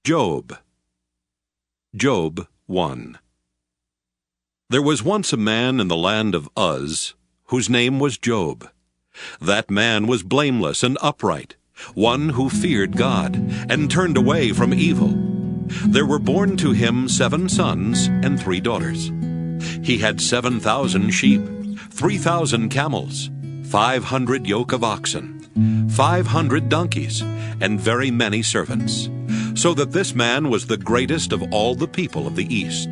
Job. Job 1. There was once a man in the land of Uz, whose name was Job. That man was blameless and upright, one who feared God, and turned away from evil. There were born to him 7 sons and 3 daughters. He had 7,000 sheep, 3,000 camels, 500 yoke of oxen, 500 donkeys, and very many servants, so that this man was the greatest of all the people of the East.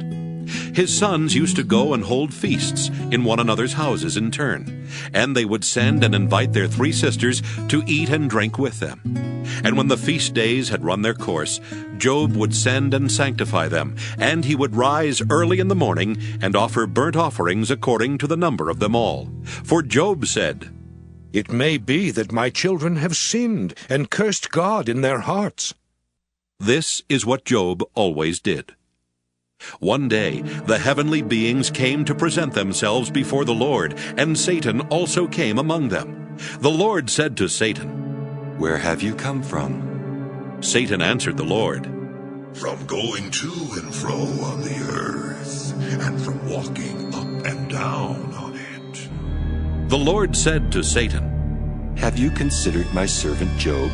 His sons used to go and hold feasts in one another's houses in turn, and they would send and invite their 3 sisters to eat and drink with them. And when the feast days had run their course, Job would send and sanctify them, and he would rise early in the morning and offer burnt offerings according to the number of them all. For Job said, "It may be that my children have sinned and cursed God in their hearts." This is what Job always did. One day the heavenly beings came to present themselves before the Lord, and Satan also came among them. The Lord said to Satan, "Where have you come from?" Satan answered the Lord, "From going to and fro on the earth, and from walking up and down on it." The Lord said to Satan, "Have you considered my servant Job?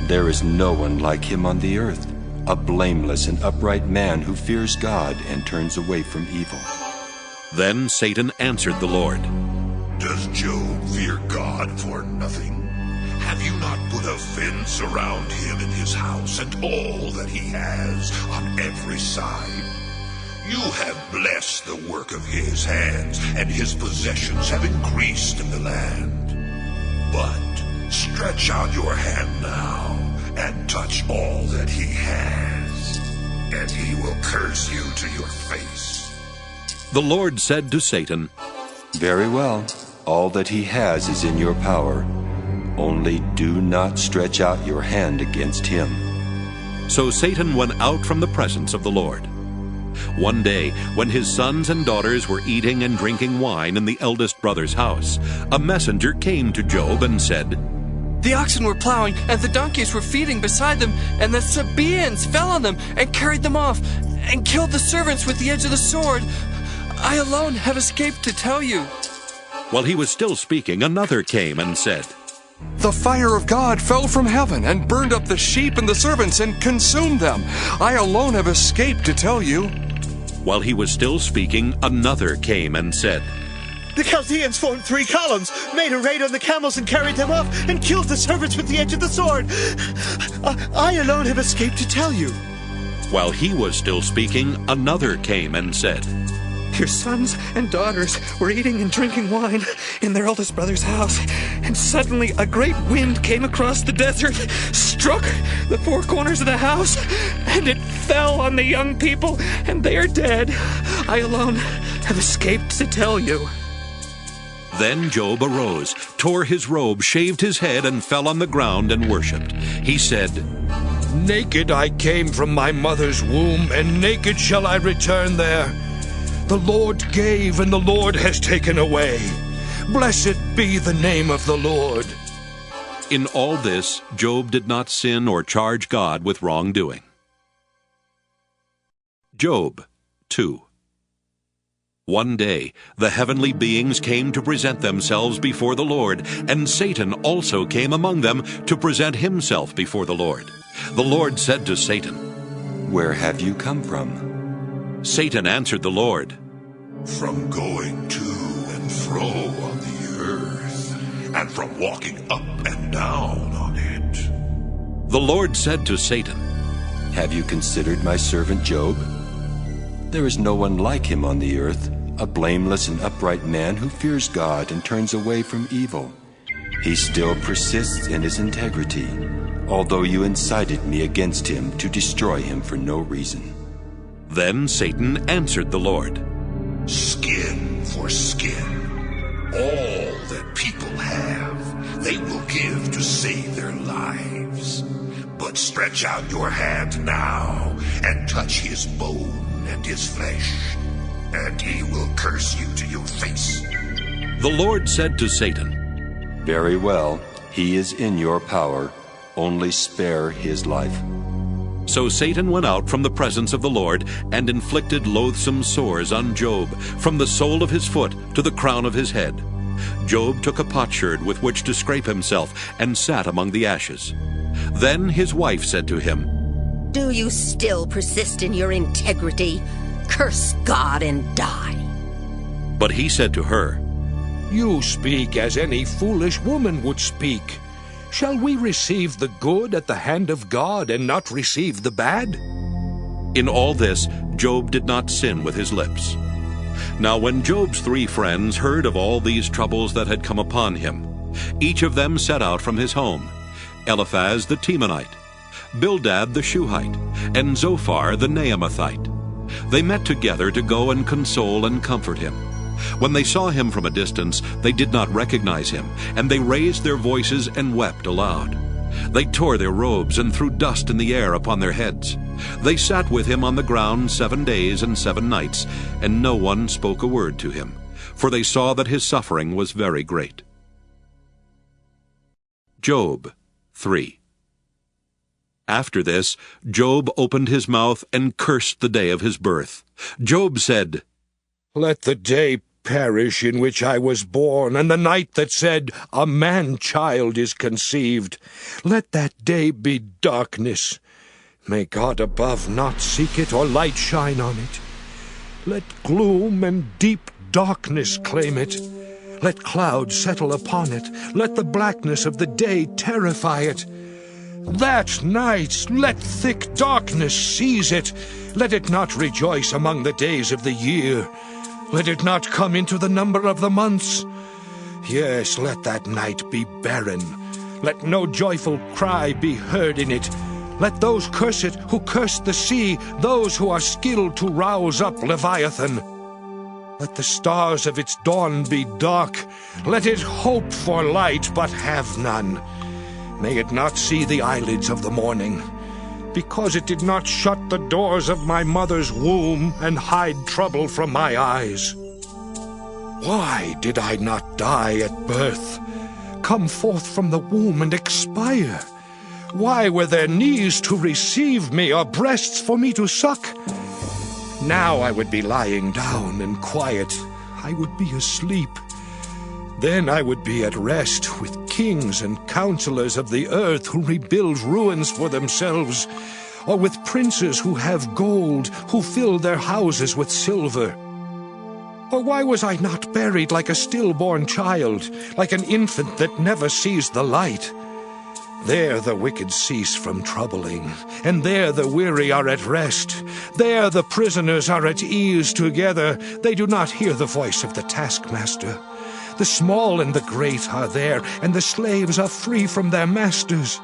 There is no one like him on the earth, a blameless and upright man who fears God and turns away from evil." Then Satan answered the Lord, "Does Job fear God for nothing? Have you not put a fence around him and his house and all that he has on every side? You have blessed the work of his hands, and his possessions have increased in the land. But stretch out your hand now and touch all that he has, and he will curse you to your face." The Lord said to Satan, "Very well, all that he has is in your power. Only do not stretch out your hand against him." So Satan went out from the presence of the Lord. One day, when his sons and daughters were eating and drinking wine in the eldest brother's house, a messenger came to Job and said, "The oxen were plowing, and the donkeys were feeding beside them, and the Sabaeans fell on them and carried them off, and killed the servants with the edge of the sword. I alone have escaped to tell you." While he was still speaking, another came and said, "The fire of God fell from heaven and burned up the sheep and the servants and consumed them. I alone have escaped to tell you." While he was still speaking, another came and said, "The Chaldeans formed 3 columns, made a raid on the camels and carried them off, and killed the servants with the edge of the sword. I alone have escaped to tell you." While he was still speaking, another came and said, "Your sons and daughters were eating and drinking wine in their eldest brother's house, and suddenly a great wind came across the desert, struck the 4 corners of the house, and it fell on the young people, and they are dead. I alone have escaped to tell you." Then Job arose, tore his robe, shaved his head, and fell on the ground and worshipped. He said, "Naked I came from my mother's womb, and naked shall I return there. The Lord gave, and the Lord has taken away. Blessed be the name of the Lord." In all this, Job did not sin or charge God with wrongdoing. Job 2. One day the heavenly beings came to present themselves before the Lord, and Satan also came among them to present himself before the Lord. The Lord said to Satan, "Where have you come from?" Satan answered the Lord, "From going to and fro on the earth, and from walking up and down on it." The Lord said to Satan, "Have you considered my servant Job? There is no one like him on the earth, a blameless and upright man who fears God and turns away from evil. He still persists in his integrity, although you incited me against him to destroy him for no reason." Then Satan answered the Lord, "Skin for skin. All that people have, they will give to save their lives. But stretch out your hand now and touch his bone and his flesh, and he will curse you to your face." The Lord said to Satan, "Very well, he is in your power. Only spare his life." So Satan went out from the presence of the Lord and inflicted loathsome sores on Job, from the sole of his foot to the crown of his head. Job took a potsherd with which to scrape himself and sat among the ashes. Then his wife said to him, "Do you still persist in your integrity? Curse God and die." But he said to her, You speak as any foolish woman would speak. Shall we receive the good at the hand of God and not receive the bad? In all this, Job did not sin with his lips. Now when Job's 3 friends heard of all these troubles that had come upon him, each of them set out from his home: Eliphaz the Temanite, Bildad the Shuhite, and Zophar the Naamathite. They met together to go and console and comfort him. When they saw him from a distance, they did not recognize him, and they raised their voices and wept aloud. They tore their robes and threw dust in the air upon their heads. They sat with him on the ground 7 days and 7 nights, and no one spoke a word to him, for they saw that his suffering was very great. Job 3. After this, Job opened his mouth and cursed the day of his birth. Job said, Let the day perish in which I was born, and the night that said, A man-child is conceived. Let that day be darkness. May God above not seek it, or light shine on it. Let gloom and deep darkness claim it. Let clouds settle upon it. Let the blackness of the day terrify it. That night let thick darkness seize it. Let it not rejoice among the days of the year. Let it not come into the number of the months. Yes, let that night be barren. Let no joyful cry be heard in it. Let those curse it who curse the sea, those who are skilled to rouse up Leviathan. Let the stars of its dawn be dark. Let it hope for light, but have none. May it not see the eyelids of the morning, because it did not shut the doors of my mother's womb and hide trouble from my eyes. Why did I not die at birth, come forth from the womb and expire? Why were there knees to receive me, or breasts for me to suck? Now I would be lying down and quiet. I would be asleep. Then I would be at rest with kings and counselors of the earth who rebuild ruins for themselves, or with princes who have gold, who fill their houses with silver. Or why was I not buried like a stillborn child, like an infant that never sees the light? There the wicked cease from troubling, and there the weary are at rest. There the prisoners are at ease together. They do not hear the voice of the taskmaster. The small and the great are there, and the slaves are free from their masters.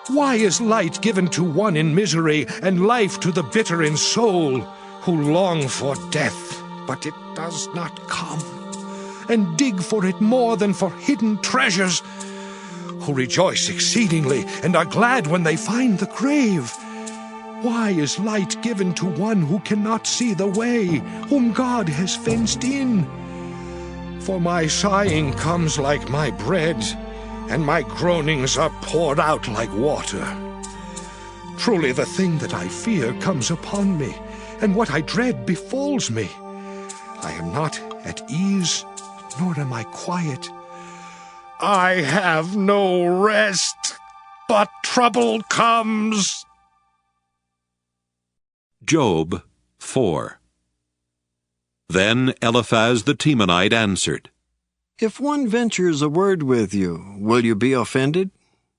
Why is light given to one in misery, and life to the bitter in soul, who long for death, but it does not come, and dig for it more than for hidden treasures, who rejoice exceedingly, and are glad when they find the grave? Why is light given to one who cannot see the way, whom God has fenced in? For my sighing comes like my bread, and my groanings are poured out like water. Truly the thing that I fear comes upon me, and what I dread befalls me. I am not at ease, nor am I quiet. I have no rest, but trouble comes. Job 4. Then Eliphaz the Temanite answered, If one ventures a word with you, will you be offended?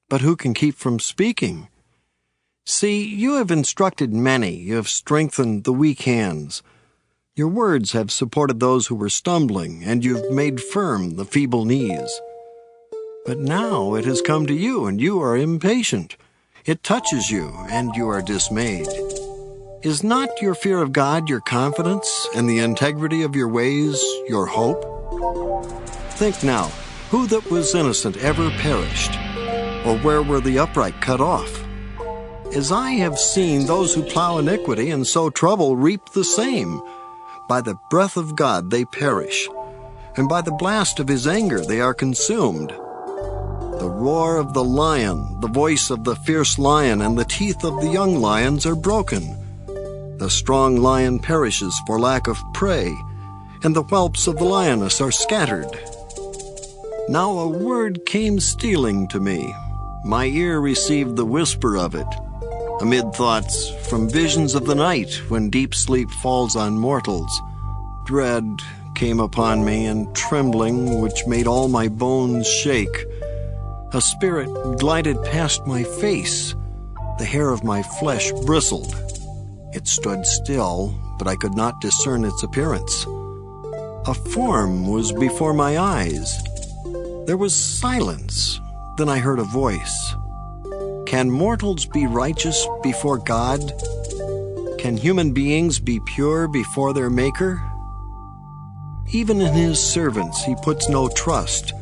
But who can keep from speaking? See, you have instructed many, you have strengthened the weak hands. Your words have supported those who were stumbling, and you've made firm the feeble knees. But now it has come to you, and you are impatient. It touches you, and you are dismayed. Is not your fear of God your confidence, and the integrity of your ways your hope? Think now, who that was innocent ever perished? Or where were the upright cut off? As I have seen, those who plow iniquity and sow trouble reap the same. By the breath of God they perish, and by the blast of his anger they are consumed. The roar of the lion, the voice of the fierce lion, and the teeth of the young lions are broken. The strong lion perishes for lack of prey, and the whelps of the lioness are scattered. Now a word came stealing to me. My ear received the whisper of it. Amid thoughts from visions of the night, when deep sleep falls on mortals, dread came upon me, and trembling which made all my bones shake. A spirit glided past my face. The hair of my flesh bristled. It stood still, but I could not discern its appearance. A form was before my eyes. There was silence. Then I heard a voice. Can mortals be righteous before God? Can human beings be pure before their Maker? Even in his servants he puts no trust,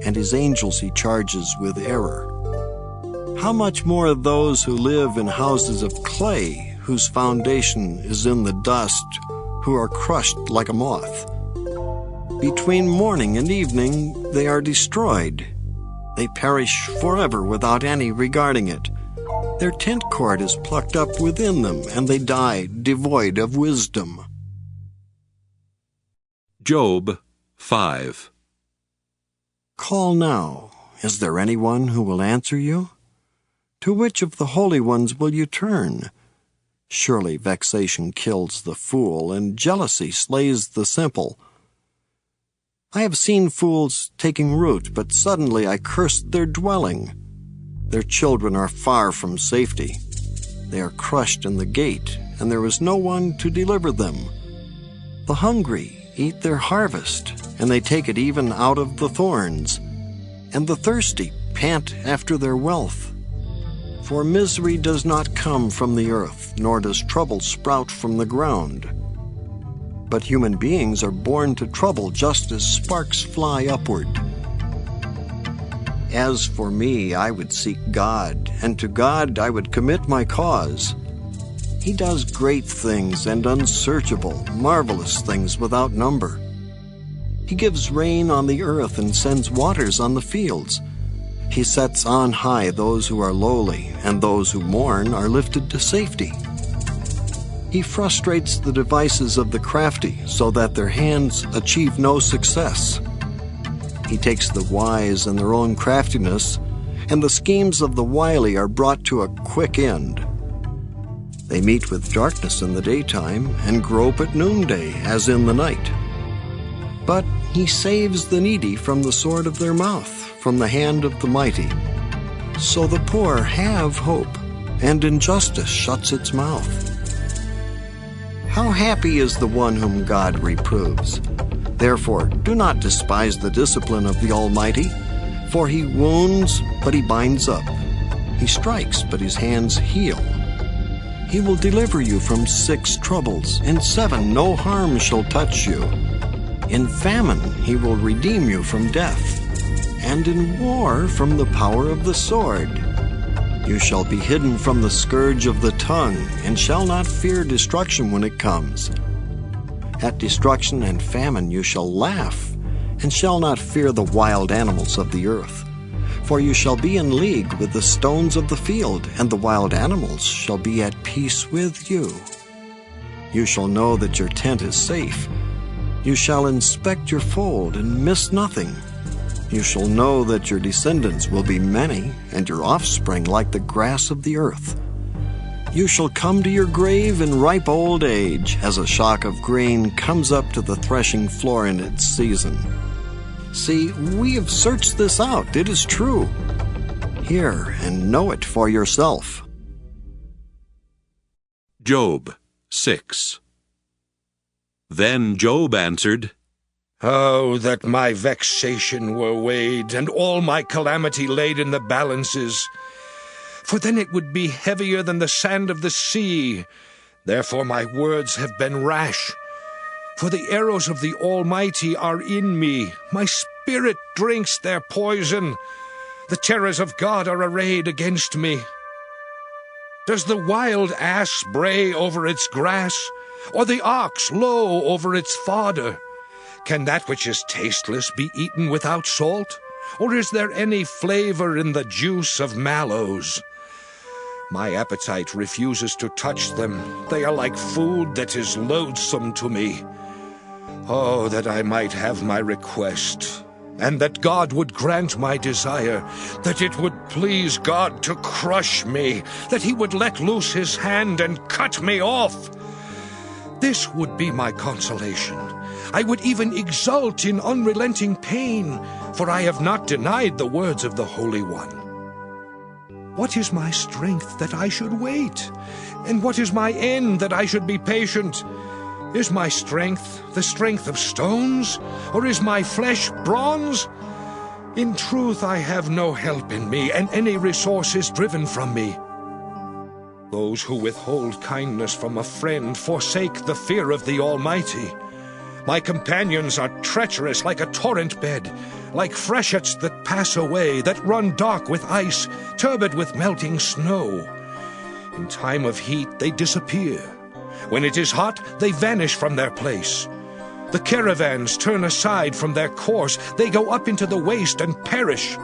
and his angels he charges with error. How much more those who live in houses of clay, whose foundation is in the dust, who are crushed like a moth. Between morning and evening they are destroyed. They perish forever without any regarding it. Their tent cord is plucked up within them, and they die devoid of wisdom. Job 5. Call now. Is there anyone who will answer you? To which of the holy ones will you turn? Surely vexation kills the fool, and jealousy slays the simple. I have seen fools taking root, but suddenly I cursed their dwelling. Their children are far from safety. They are crushed in the gate, and there is no one to deliver them. The hungry eat their harvest, and they take it even out of the thorns, and the thirsty pant after their wealth. For misery does not come from the earth, nor does trouble sprout from the ground. But human beings are born to trouble just as sparks fly upward. As for me, I would seek God, and to God I would commit my cause. He does great things and unsearchable, marvelous things without number. He gives rain on the earth and sends waters on the fields. He sets on high those who are lowly, and those who mourn are lifted to safety. He frustrates the devices of the crafty, so that their hands achieve no success. He takes the wise in their own craftiness, and the schemes of the wily are brought to a quick end. They meet with darkness in the daytime, and grope at noonday, as in the night. But he saves the needy from the sword of their mouth, from the hand of the mighty. So the poor have hope, and injustice shuts its mouth. How happy is the one whom God reproves. Therefore, do not despise the discipline of the Almighty, for he wounds, but he binds up. He strikes, but his hands heal. He will deliver you from 6 troubles. In 7 no harm shall touch you. In famine he will redeem you from death, and in war from the power of the sword. You shall be hidden from the scourge of the tongue, and shall not fear destruction when it comes. At destruction and famine you shall laugh, and shall not fear the wild animals of the earth. For you shall be in league with the stones of the field, and the wild animals shall be at peace with you. You shall know that your tent is safe. You shall inspect your fold and miss nothing. You shall know that your descendants will be many, and your offspring like the grass of the earth. You shall come to your grave in ripe old age, as a shock of grain comes up to the threshing floor in its season. See, we have searched this out. It is true. Hear and know it for yourself. Job 6. Then Job answered, Oh, that my vexation were weighed, and all my calamity laid in the balances. For then it would be heavier than the sand of the sea. Therefore my words have been rash. For the arrows of the Almighty are in me. My spirit drinks their poison. The terrors of God are arrayed against me. Does the wild ass bray over its grass, or the ox low over its fodder? Can that which is tasteless be eaten without salt? Or is there any flavor in the juice of mallows? My appetite refuses to touch them. They are like food that is loathsome to me. Oh, that I might have my request, and that God would grant my desire, that it would please God to crush me, that he would let loose his hand and cut me off. This would be my consolation. I would even exult in unrelenting pain, for I have not denied the words of the Holy One. What is my strength that I should wait? And what is my end that I should be patient? Is my strength the strength of stones, or is my flesh bronze? In truth, I have no help in me, and any resource is driven from me. Those who withhold kindness from a friend forsake the fear of the Almighty. My companions are treacherous like a torrent bed, like freshets that pass away, that run dark with ice, turbid with melting snow. In time of heat they disappear. When it is hot, they vanish from their place. The caravans turn aside from their course. They go up into the waste and perish.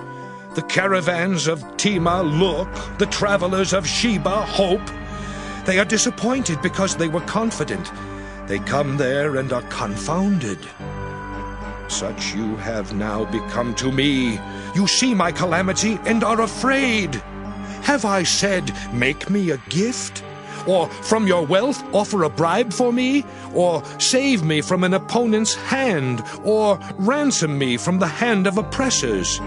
The caravans of Tema look, the travelers of Sheba hope. They are disappointed because they were confident. They come there and are confounded. Such you have now become to me. You see my calamity and are afraid. Have I said, make me a gift? Or from your wealth offer a bribe for me? Or save me from an opponent's hand? Or ransom me from the hand of oppressors?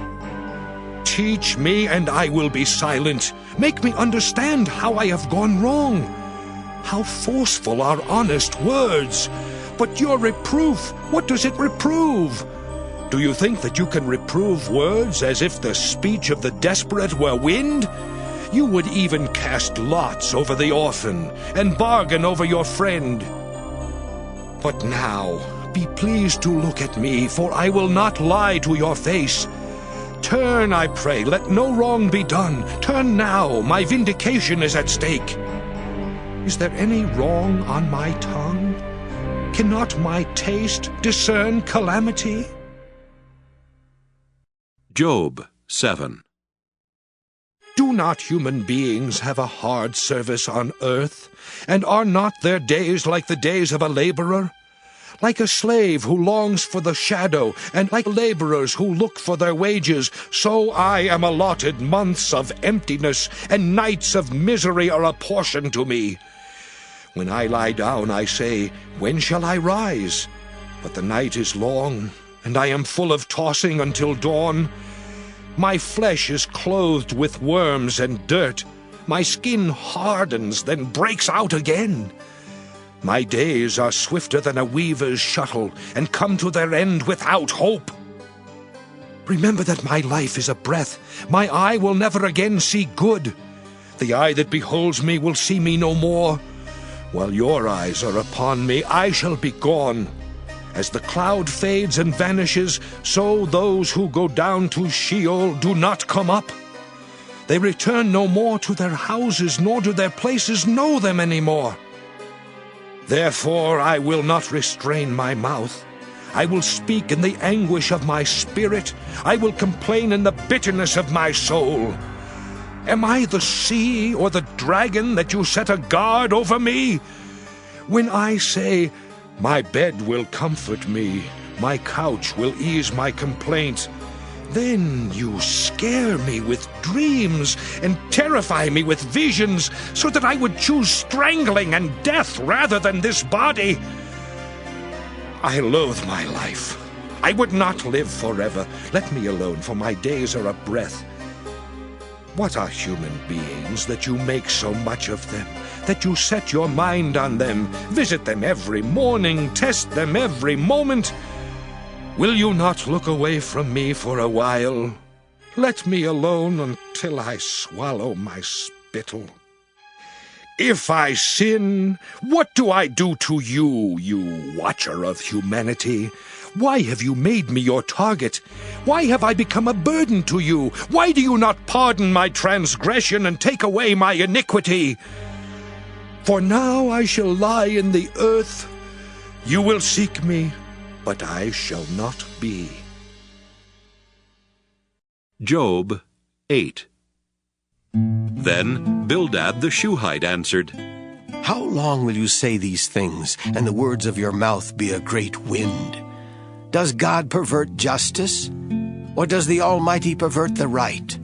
Teach me, and I will be silent. Make me understand how I have gone wrong. How forceful are honest words! But your reproof, what does it reprove? Do you think that you can reprove words as if the speech of the desperate were wind? You would even cast lots over the orphan, and bargain over your friend. But now, be pleased to look at me, for I will not lie to your face. Turn, I pray, let no wrong be done. Turn now, my vindication is at stake. Is there any wrong on my tongue? Cannot my taste discern calamity? Job 7. Do not human beings have a hard service on earth? And are not their days like the days of a laborer? Like a slave who longs for the shadow, and like laborers who look for their wages, so I am allotted months of emptiness, and nights of misery are apportioned to me. When I lie down, I say, when shall I rise? But the night is long, and I am full of tossing until dawn. My flesh is clothed with worms and dirt. My skin hardens, then breaks out again. My days are swifter than a weaver's shuttle, and come to their end without hope. Remember that my life is a breath. My eye will never again see good. The eye that beholds me will see me no more. While your eyes are upon me, I shall be gone. As the cloud fades and vanishes, so those who go down to Sheol do not come up. They return no more to their houses, nor do their places know them any more. Therefore I will not restrain my mouth. I will speak in the anguish of my spirit. I will complain in the bitterness of my soul. Am I the sea or the dragon that you set a guard over me? When I say, my bed will comfort me, my couch will ease my complaint, then you scare me with dreams and terrify me with visions, so that I would choose strangling and death rather than this body. I loathe my life. I would not live forever. Let me alone, for my days are a breath. What are human beings that you make so much of them, that you set your mind on them, visit them every morning, test them every moment? Will you not look away from me for a while? Let me alone until I swallow my spittle. If I sin, what do I do to you, you watcher of humanity? Why have you made me your target? Why have I become a burden to you? Why do you not pardon my transgression and take away my iniquity? For now I shall lie in the earth. You will seek me, but I shall not be. Job 8. Then Bildad the Shuhite answered, How long will you say these things, and the words of your mouth be a great wind? Does God pervert justice? Or does the Almighty pervert the right?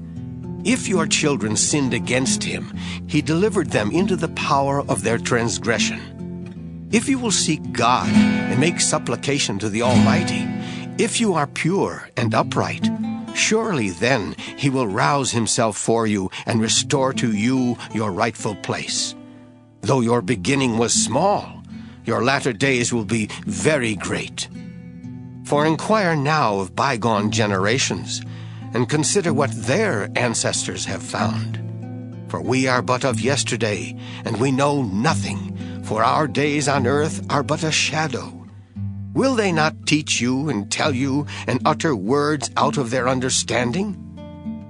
If your children sinned against him, he delivered them into the power of their transgression. If you will seek God and make supplication to the Almighty, if you are pure and upright, surely then he will rouse himself for you and restore to you your rightful place. Though your beginning was small, your latter days will be very great. For inquire now of bygone generations, and consider what their ancestors have found. For we are but of yesterday, and we know nothing, for our days on earth are but a shadow. Will they not teach you and tell you and utter words out of their understanding?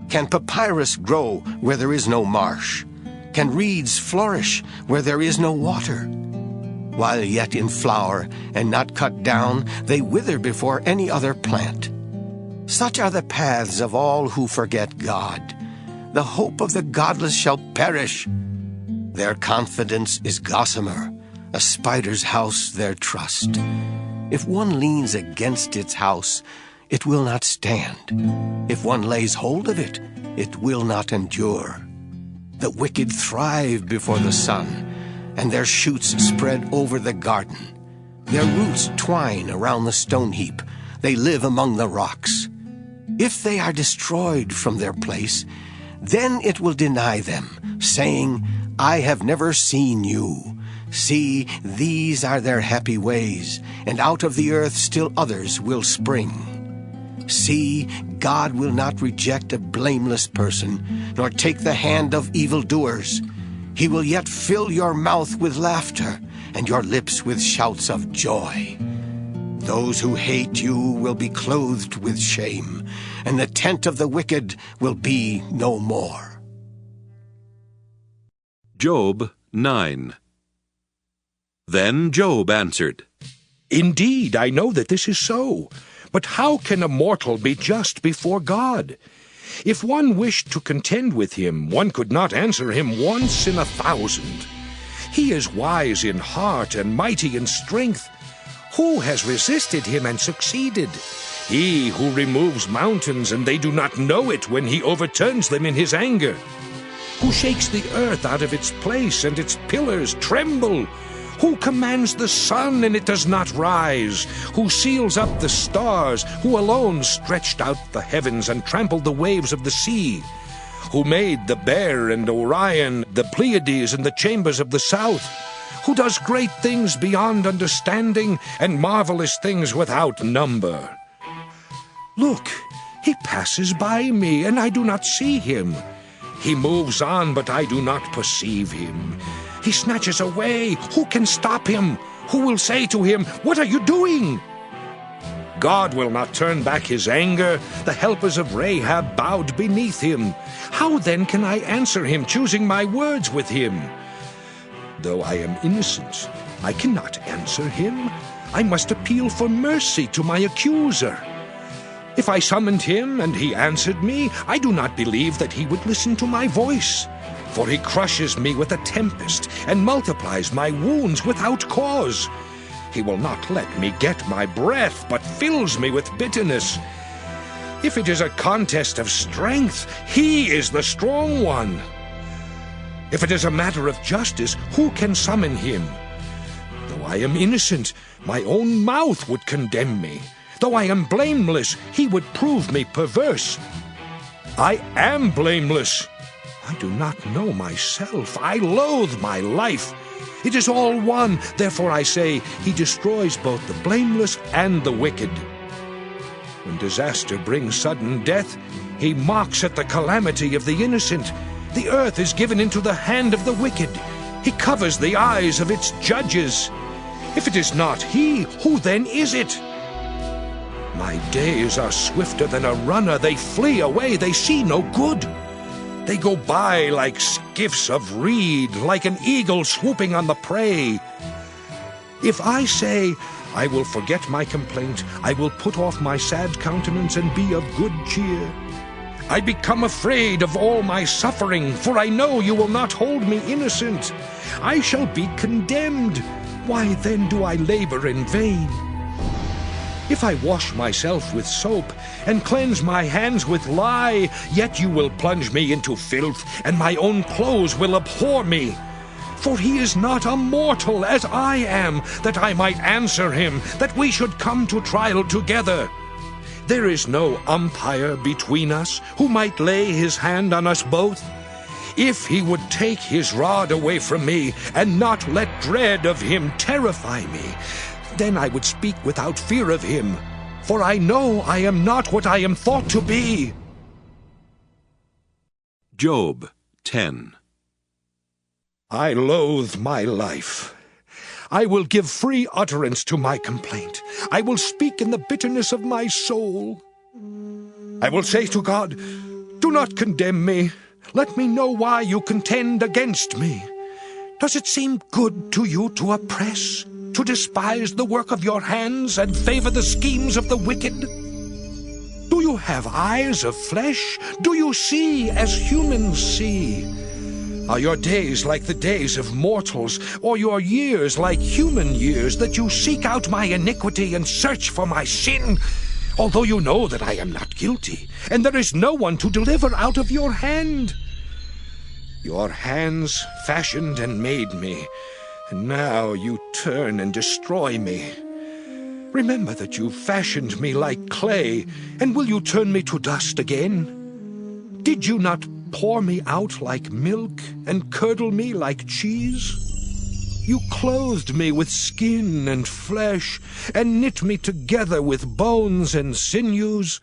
Can papyrus grow where there is no marsh? Can reeds flourish where there is no water? While yet in flower and not cut down, they wither before any other plant. Such are the paths of all who forget God. The hope of the godless shall perish. Their confidence is gossamer, a spider's house their trust. If one leans against its house, it will not stand. If one lays hold of it, it will not endure. The wicked thrive before the sun, and their shoots spread over the garden. Their roots twine around the stone heap. They live among the rocks. If they are destroyed from their place, then it will deny them, saying, I have never seen you. See, these are their happy ways, and out of the earth still others will spring. See, God will not reject a blameless person, nor take the hand of evildoers. He will yet fill your mouth with laughter, and your lips with shouts of joy. Those who hate you will be clothed with shame, and the tent of the wicked will be no more. Job 9. Then Job answered, Indeed, I know that this is so. But how can a mortal be just before God? If one wished to contend with him, one could not answer him once in 1,000. He is wise in heart and mighty in strength. Who has resisted him and succeeded? He who removes mountains, and they do not know it when he overturns them in his anger. Who shakes the earth out of its place, and its pillars tremble? Who commands the sun, and it does not rise? Who seals up the stars? Who alone stretched out the heavens and trampled the waves of the sea? Who made the Bear and Orion, the Pleiades and the chambers of the south? Who does great things beyond understanding, and marvelous things without number? Look, he passes by me, and I do not see him. He moves on, but I do not perceive him. He snatches away. Who can stop him? Who will say to him, What are you doing? God will not turn back his anger. The helpers of Rahab bowed beneath him. How then can I answer him, choosing my words with him? Though I am innocent, I cannot answer him. I must appeal for mercy to my accuser. If I summoned him and he answered me, I do not believe that he would listen to my voice. For he crushes me with a tempest and multiplies my wounds without cause. He will not let me get my breath, but fills me with bitterness. If it is a contest of strength, he is the strong one. If it is a matter of justice, who can summon him? Though I am innocent, my own mouth would condemn me. Though I am blameless, he would prove me perverse. I am blameless. I do not know myself. I loathe my life. It is all one. Therefore I say, he destroys both the blameless and the wicked. When disaster brings sudden death, he mocks at the calamity of the innocent. The earth is given into the hand of the wicked. He covers the eyes of its judges. If it is not he, who then is it? My days are swifter than a runner. They flee away. They see no good. They go by like skiffs of reed, like an eagle swooping on the prey. If I say, I will forget my complaint, I will put off my sad countenance and be of good cheer, I become afraid of all my suffering, for I know you will not hold me innocent. I shall be condemned. Why then do I labor in vain? If I wash myself with soap, and cleanse my hands with lye, yet you will plunge me into filth, and my own clothes will abhor me. For he is not a mortal as I am, that I might answer him, that we should come to trial together. There is no umpire between us, who might lay his hand on us both. If he would take his rod away from me, and not let dread of him terrify me, then I would speak without fear of him, for I know I am not what I am thought to be. Job 10. I loathe my life. I will give free utterance to my complaint. I will speak in the bitterness of my soul. I will say to God, do not condemn me. Let me know why you contend against me. Does it seem good to you to oppress, to despise the work of your hands and favor the schemes of the wicked? Do you have eyes of flesh? Do you see as humans see? Are your days like the days of mortals, or your years like human years, that you seek out my iniquity and search for my sin, although you know that I am not guilty, and there is no one to deliver out of your hand? Your hands fashioned and made me, and now you turn and destroy me. Remember that you fashioned me like clay, and will you turn me to dust again? Did you not pour me out like milk, and curdle me like cheese? You clothed me with skin and flesh, and knit me together with bones and sinews.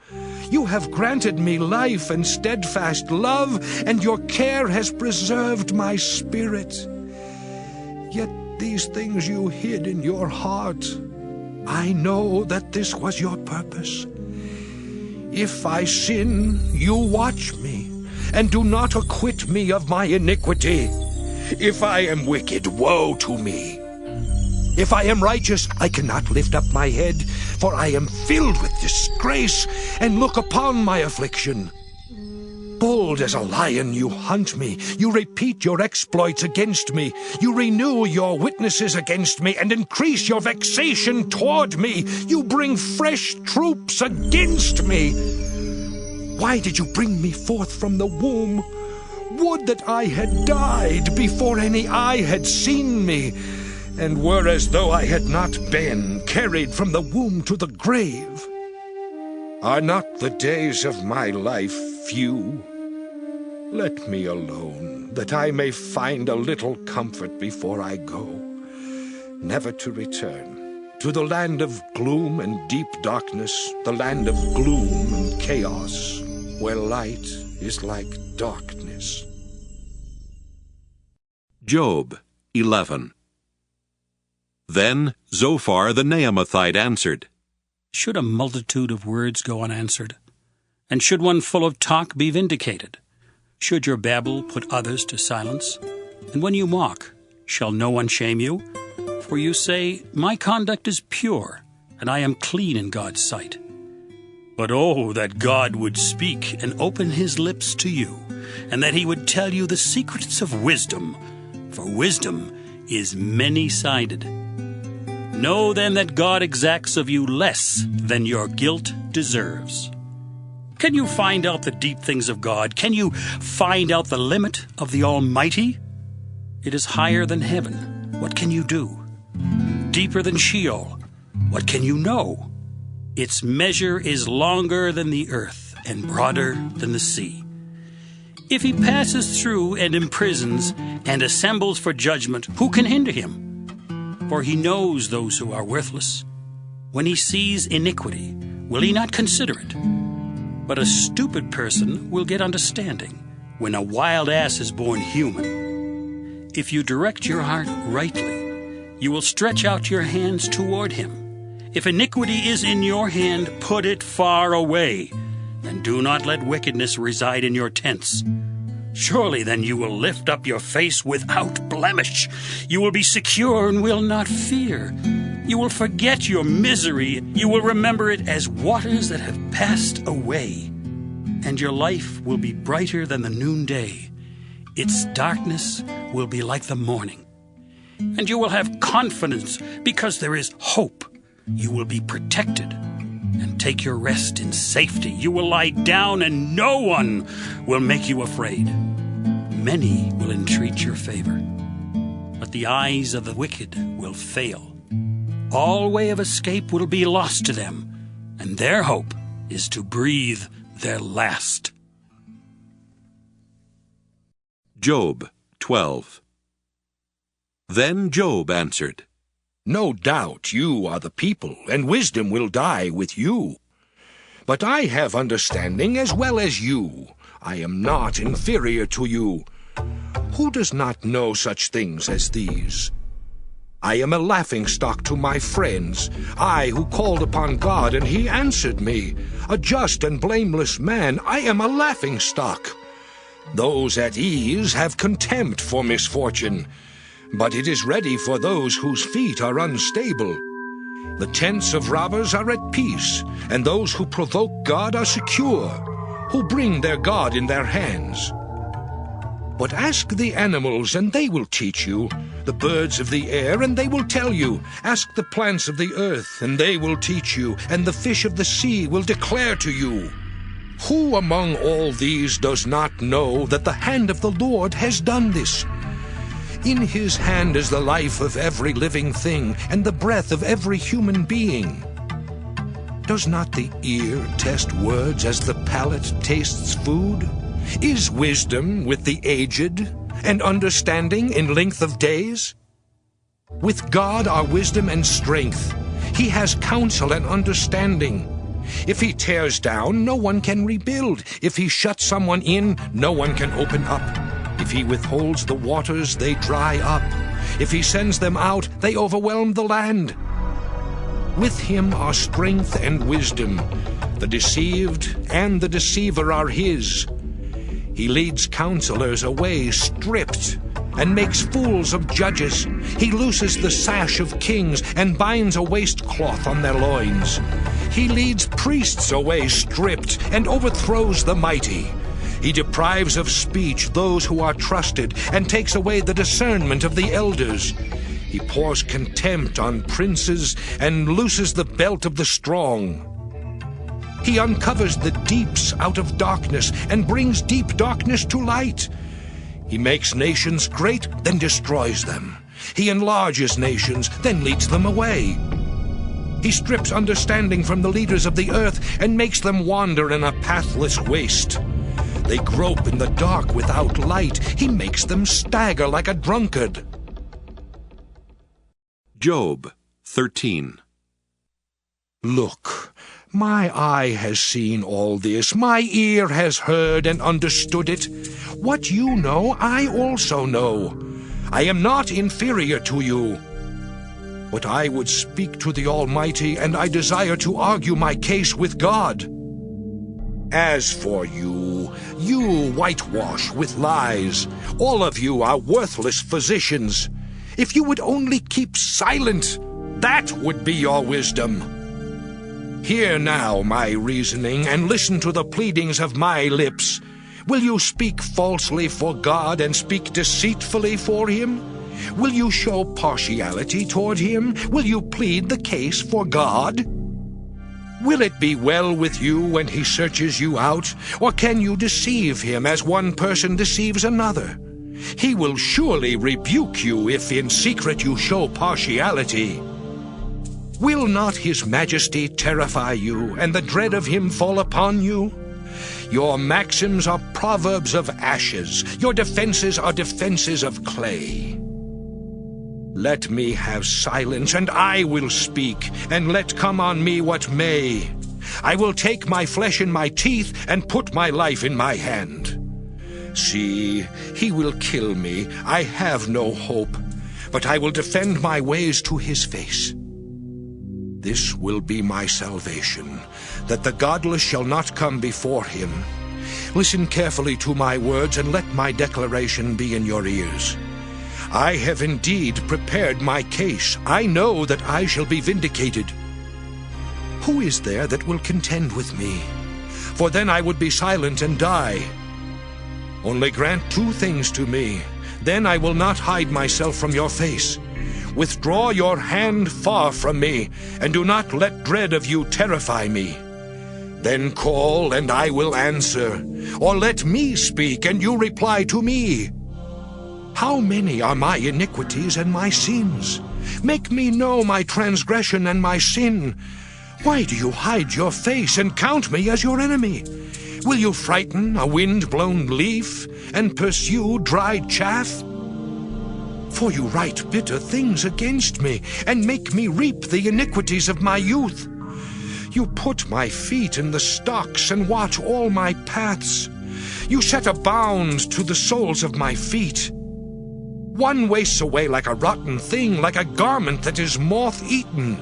You have granted me life and steadfast love, and your care has preserved my spirit. Yet these things you hid in your heart. I know that this was your purpose. If I sin, you watch me, and do not acquit me of my iniquity. If I am wicked, woe to me. If I am righteous, I cannot lift up my head, for I am filled with disgrace, and look upon my affliction. Bold as a lion you hunt me, you repeat your exploits against me, you renew your witnesses against me, and increase your vexation toward me. You bring fresh troops against me. Why did you bring me forth from the womb? Would that I had died before any eye had seen me, and were as though I had not been carried from the womb to the grave. Are not the days of my life few? Let me alone, that I may find a little comfort before I go, never to return, to the land of gloom and deep darkness, the land of gloom and chaos, where light is like darkness. Job 11. Then Zophar the Naamathite answered, Should a multitude of words go unanswered? And should one full of talk be vindicated? Should your babble put others to silence? And when you mock, shall no one shame you? For you say, My conduct is pure, and I am clean in God's sight. But oh, that God would speak and open his lips to you, and that he would tell you the secrets of wisdom, for wisdom is many-sided. Know then that God exacts of you less than your guilt deserves. Can you find out the deep things of God? Can you find out the limit of the Almighty? It is higher than heaven. What can you do? Deeper than Sheol. What can you know? Its measure is longer than the earth and broader than the sea. If he passes through and imprisons and assembles for judgment, who can hinder him? For he knows those who are worthless. When he sees iniquity, will he not consider it? But a stupid person will get understanding when a wild ass is born human. If you direct your heart rightly, you will stretch out your hands toward him. If iniquity is in your hand, put it far away, and do not let wickedness reside in your tents. Surely then you will lift up your face without blemish. You will be secure and will not fear. You will forget your misery. You will remember it as waters that have passed away. and your life will be brighter than the noonday. Its darkness will be like the morning. And you will have confidence because there is hope. You will be protected and take your rest in safety. You will lie down and no one will make you afraid. Many will entreat your favor, but the eyes of the wicked will fail. All way of escape will be lost to them, and their hope is to breathe their last. Job 12. Then Job answered, No doubt you are the people, and wisdom will die with you. But I have understanding as well as you. I am not inferior to you. Who does not know such things as these? I am a laughingstock to my friends, I who called upon God, and he answered me. A just and blameless man, I am a laughingstock. Those at ease have contempt for misfortune, but it is ready for those whose feet are unstable. The tents of robbers are at peace, and those who provoke God are secure, who bring their God in their hands. But ask the animals, and they will teach you, the birds of the air, and they will tell you. Ask the plants of the earth, and they will teach you, and the fish of the sea will declare to you. Who among all these does not know that the hand of the Lord has done this? In his hand is the life of every living thing, and the breath of every human being. Does not the ear test words as the palate tastes food? Is wisdom with the aged, and understanding in length of days? With God are wisdom and strength. He has counsel and understanding. If he tears down, no one can rebuild. If he shuts someone in, no one can open up. If he withholds the waters, they dry up. If he sends them out, they overwhelm the land. With him are strength and wisdom. The deceived and the deceiver are his. He leads counselors away stripped, and makes fools of judges. He looses the sash of kings, and binds a waistcloth on their loins. He leads priests away stripped, and overthrows the mighty. He deprives of speech those who are trusted, and takes away the discernment of the elders. He pours contempt on princes, and looses the belt of the strong. He uncovers the deeps out of darkness, and brings deep darkness to light. He makes nations great, then destroys them. He enlarges nations, then leads them away. He strips understanding from the leaders of the earth, and makes them wander in a pathless waste. They grope in the dark without light. He makes them stagger like a drunkard. Job 13. Look, my eye has seen all this, my ear has heard and understood it. What you know, I also know. I am not inferior to you. But I would speak to the Almighty, and I desire to argue my case with God. As for you, you whitewash with lies. All of you are worthless physicians. If you would only keep silent, that would be your wisdom. Hear now my reasoning, and listen to the pleadings of my lips. Will you speak falsely for God, and speak deceitfully for him? Will you show partiality toward him? Will you plead the case for God? Will it be well with you when he searches you out, or can you deceive him as one person deceives another? He will surely rebuke you if in secret you show partiality. Will not his majesty terrify you, and the dread of him fall upon you? Your maxims are proverbs of ashes. Your defenses are defenses of clay. Let me have silence, and I will speak, and let come on me what may. I will take my flesh in my teeth, and put my life in my hand. See, he will kill me. I have no hope, but I will defend my ways to his face. This will be my salvation, that the godless shall not come before him. Listen carefully to my words, and let my declaration be in your ears. I have indeed prepared my case. I know that I shall be vindicated. Who is there that will contend with me? for then I would be silent and die. Only grant 2 things to me, then I will not hide myself from your face. Withdraw your hand far from me, and do not let dread of you terrify me. Then call, and I will answer, or let me speak, and you reply to me. How many are my iniquities and my sins? Make me know my transgression and my sin. Why do you hide your face and count me as your enemy? Will you frighten a wind-blown leaf and pursue dried chaff? For you write bitter things against me and make me reap the iniquities of my youth. You put my feet in the stocks and watch all my paths. You set a bound to the soles of my feet. One wastes away like a rotten thing, like a garment that is moth-eaten.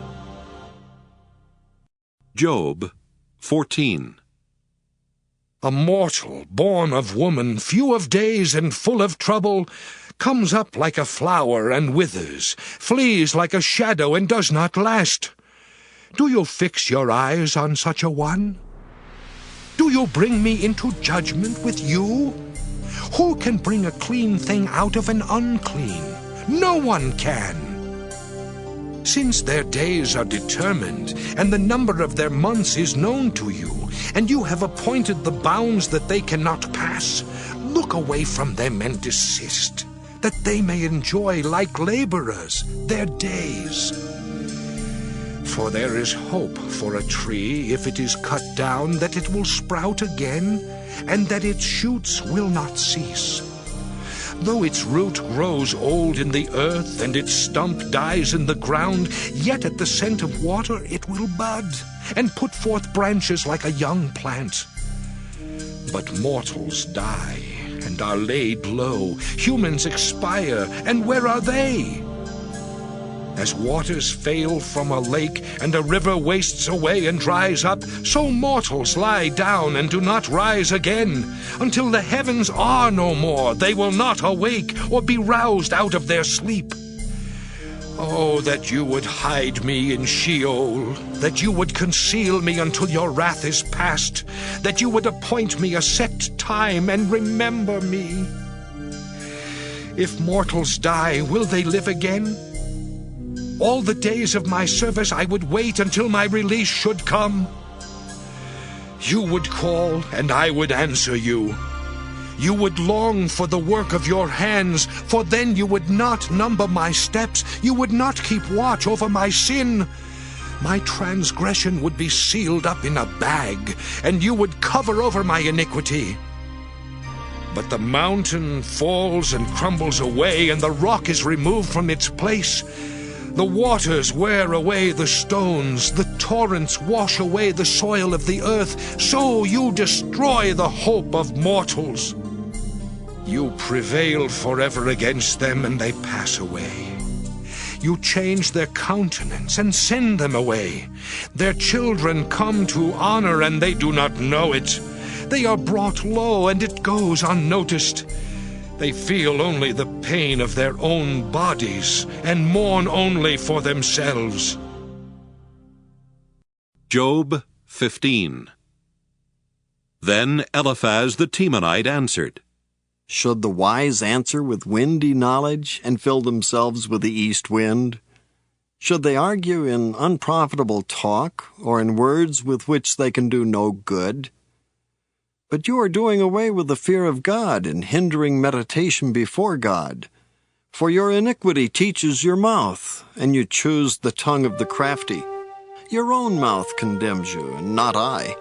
Job 14. A mortal born of woman, few of days and full of trouble, comes up like a flower and withers, flees like a shadow and does not last. Do you fix your eyes on such a one? Do you bring me into judgment with you? Who can bring a clean thing out of an unclean? No one can. Since their days are determined, and the number of their months is known to you, and you have appointed the bounds that they cannot pass, look away from them and desist, that they may enjoy like laborers their days. For there is hope for a tree, if it is cut down, that it will sprout again, and that its shoots will not cease. Though its root grows old in the earth, and its stump dies in the ground, yet at the scent of water it will bud, and put forth branches like a young plant. But mortals die, and are laid low. Humans expire, and where are they? As waters fail from a lake, and a river wastes away and dries up, so mortals lie down and do not rise again. Until the heavens are no more, they will not awake or be roused out of their sleep. Oh, that you would hide me in Sheol, that you would conceal me until your wrath is past, that you would appoint me a set time and remember me. If mortals die, will they live again? All the days of my service I would wait until my release should come. You would call, and I would answer you. You would long for the work of your hands, for then you would not number my steps. You would not keep watch over my sin. My transgression would be sealed up in a bag, and you would cover over my iniquity. But the mountain falls and crumbles away, and the rock is removed from its place. The waters wear away the stones, the torrents wash away the soil of the earth, so you destroy the hope of mortals. You prevail forever against them, and they pass away. You change their countenance and send them away. Their children come to honor, and they do not know it. They are brought low, and it goes unnoticed. They feel only the pain of their own bodies, and mourn only for themselves. Job 15. Then Eliphaz the Temanite answered, Should the wise answer with windy knowledge, and fill themselves with the east wind? Should they argue in unprofitable talk, or in words with which they can do no good? But you are doing away with the fear of God, and hindering meditation before God. For your iniquity teaches your mouth, and you choose the tongue of the crafty. Your own mouth condemns you, and not I.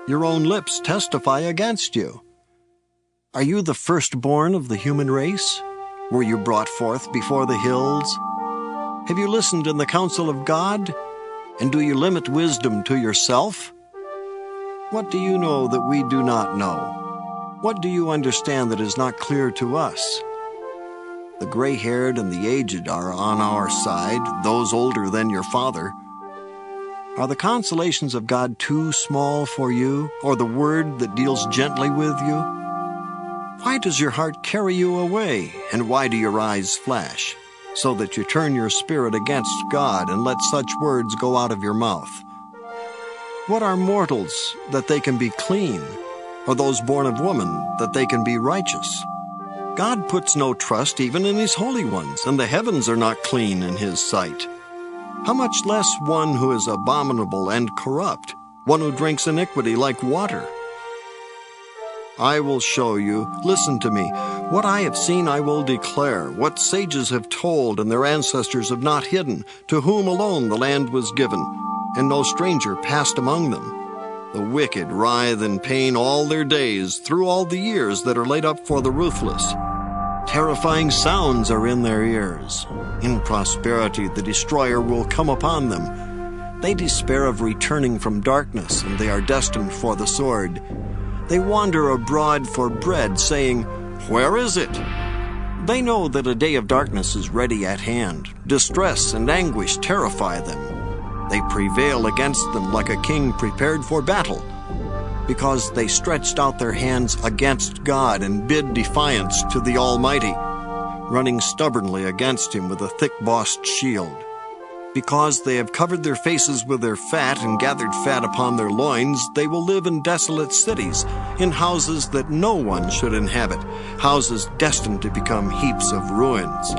Your own lips testify against you. Are you the firstborn of the human race? Were you brought forth before the hills? Have you listened in the counsel of God? And do you limit wisdom to yourself? What do you know that we do not know? What do you understand that is not clear to us? The gray-haired and the aged are on our side, those older than your father. Are the consolations of God too small for you, or the word that deals gently with you? Why does your heart carry you away, and why do your eyes flash, so that you turn your spirit against God and let such words go out of your mouth? What are mortals that they can be clean, or those born of woman that they can be righteous? God puts no trust even in his holy ones, and the heavens are not clean in his sight. How much less one who is abominable and corrupt, one who drinks iniquity like water? I will show you, listen to me, what I have seen I will declare, what sages have told and their ancestors have not hidden, to whom alone the land was given, and no stranger passed among them. The wicked writhe in pain all their days, through all the years that are laid up for the ruthless. Terrifying sounds are in their ears. In prosperity the destroyer will come upon them. They despair of returning from darkness, and they are destined for the sword. They wander abroad for bread, saying, "Where is it?" They know that a day of darkness is ready at hand. Distress and anguish terrify them. They prevail against them like a king prepared for battle, because they stretched out their hands against God and bid defiance to the Almighty, running stubbornly against him with a thick-bossed shield. Because they have covered their faces with their fat and gathered fat upon their loins, they will live in desolate cities, in houses that no one should inhabit, houses destined to become heaps of ruins.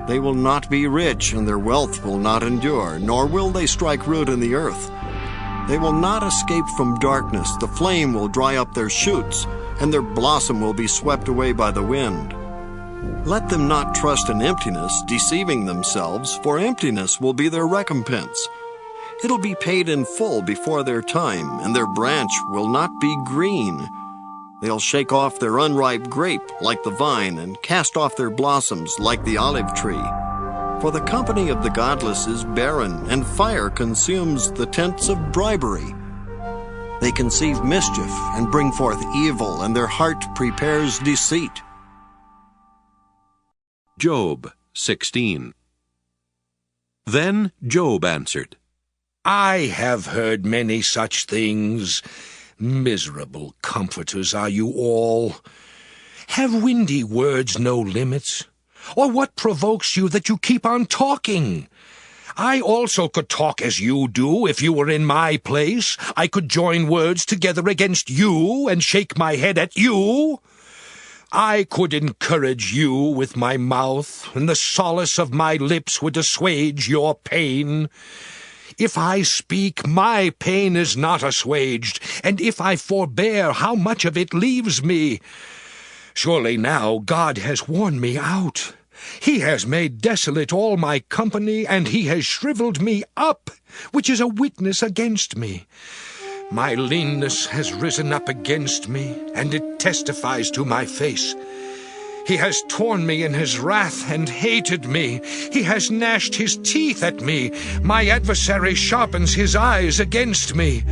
They will not be rich, and their wealth will not endure, nor will they strike root in the earth. They will not escape from darkness, the flame will dry up their shoots, and their blossom will be swept away by the wind. Let them not trust in emptiness, deceiving themselves, for emptiness will be their recompense. It'll be paid in full before their time, and their branch will not be green. They'll shake off their unripe grape like the vine, and cast off their blossoms like the olive tree. For the company of the godless is barren, and fire consumes the tents of bribery. They conceive mischief and bring forth evil, and their heart prepares deceit. Job 16. Then Job answered, I have heard many such things. Miserable comforters are you all. Have windy words no limits? Or what provokes you that you keep on talking? I also could talk as you do if you were in my place. I could join words together against you and shake my head at you. I could encourage you with my mouth, and the solace of my lips would assuage your pain. If I speak, my pain is not assuaged, and if I forbear, how much of it leaves me? Surely now God has worn me out. He has made desolate all my company, and he has shriveled me up, which is a witness against me. My leanness has risen up against me, and it testifies to my face. He has torn me in his wrath and hated me. He has gnashed his teeth at me. My adversary sharpens his eyes against me.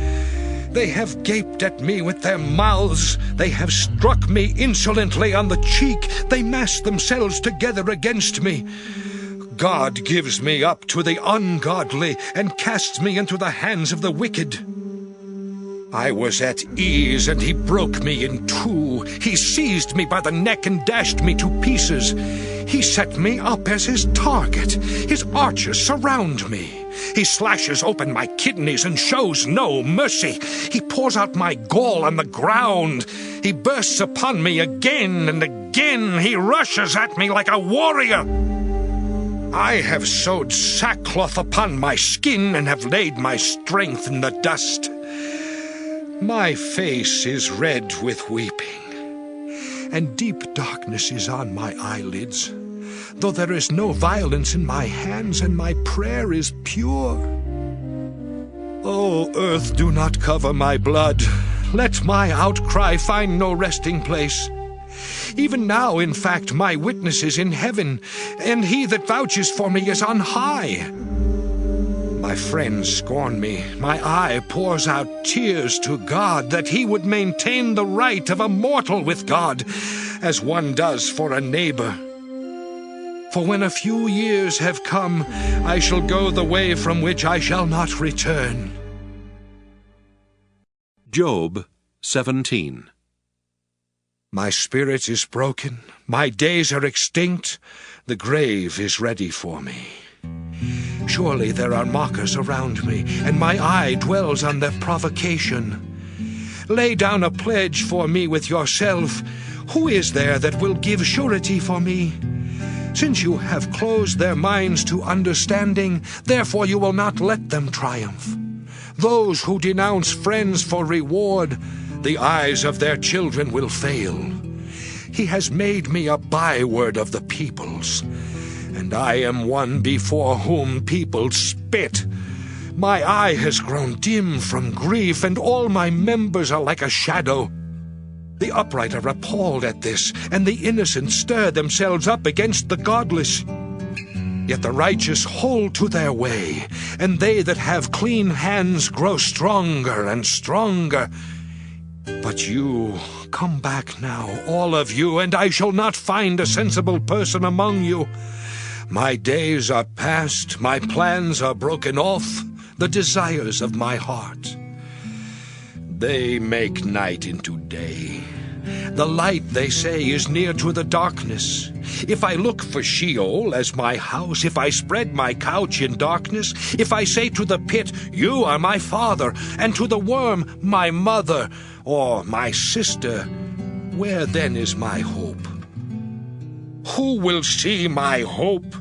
They have gaped at me with their mouths. They have struck me insolently on the cheek. They mass themselves together against me. God gives me up to the ungodly and casts me into the hands of the wicked. I was at ease, and he broke me in two. He seized me by the neck and dashed me to pieces. He set me up as his target. His archers surround me. He slashes open my kidneys and shows no mercy. He pours out my gall on the ground. He bursts upon me again and again. He rushes at me like a warrior. I have sewed sackcloth upon my skin and have laid my strength in the dust. My face is red with weeping, and deep darkness is on my eyelids, though there is no violence in my hands, and my prayer is pure. O earth, do not cover my blood. Let my outcry find no resting place. Even now, in fact, my witness is in heaven, and he that vouches for me is on high. My friends scorn me. My eye pours out tears to God, that he would maintain the right of a mortal with God, as one does for a neighbor. For when a few years have come, I shall go the way from which I shall not return. Job 17. My spirit is broken, my days are extinct, the grave is ready for me. Surely there are mockers around me, and my eye dwells on their provocation. Lay down a pledge for me with yourself. Who is there that will give surety for me? Since you have closed their minds to understanding, therefore you will not let them triumph. Those who denounce friends for reward, the eyes of their children will fail. He has made me a byword of the peoples, and I am one before whom people spit. My eye has grown dim from grief, and all my members are like a shadow. The upright are appalled at this, and the innocent stir themselves up against the godless. Yet the righteous hold to their way, and they that have clean hands grow stronger and stronger. But you, come back now, all of you, and I shall not find a sensible person among you. My days are past, my plans are broken off, the desires of my heart. They make night into day. The light, they say, is near to the darkness. If I look for Sheol as my house, if I spread my couch in darkness, if I say to the pit, you are my father, and to the worm, my mother, or my sister, where then is my hope? Who will see my hope?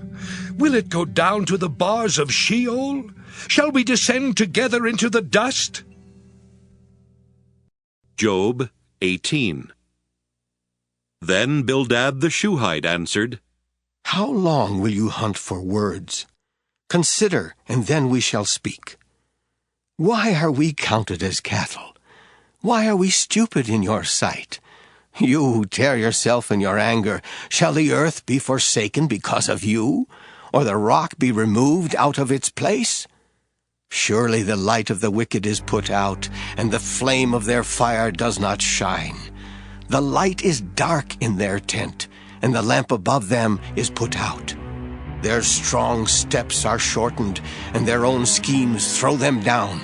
Will it go down to the bars of Sheol? Shall we descend together into the dust? Job 18. Then Bildad the Shuhite answered, How long will you hunt for words? Consider, and then we shall speak. Why are we counted as cattle? Why are we stupid in your sight? You who tear yourself in your anger, shall the earth be forsaken because of you? Or the rock be removed out of its place? Surely the light of the wicked is put out, and the flame of their fire does not shine. The light is dark in their tent, and the lamp above them is put out. Their strong steps are shortened, and their own schemes throw them down.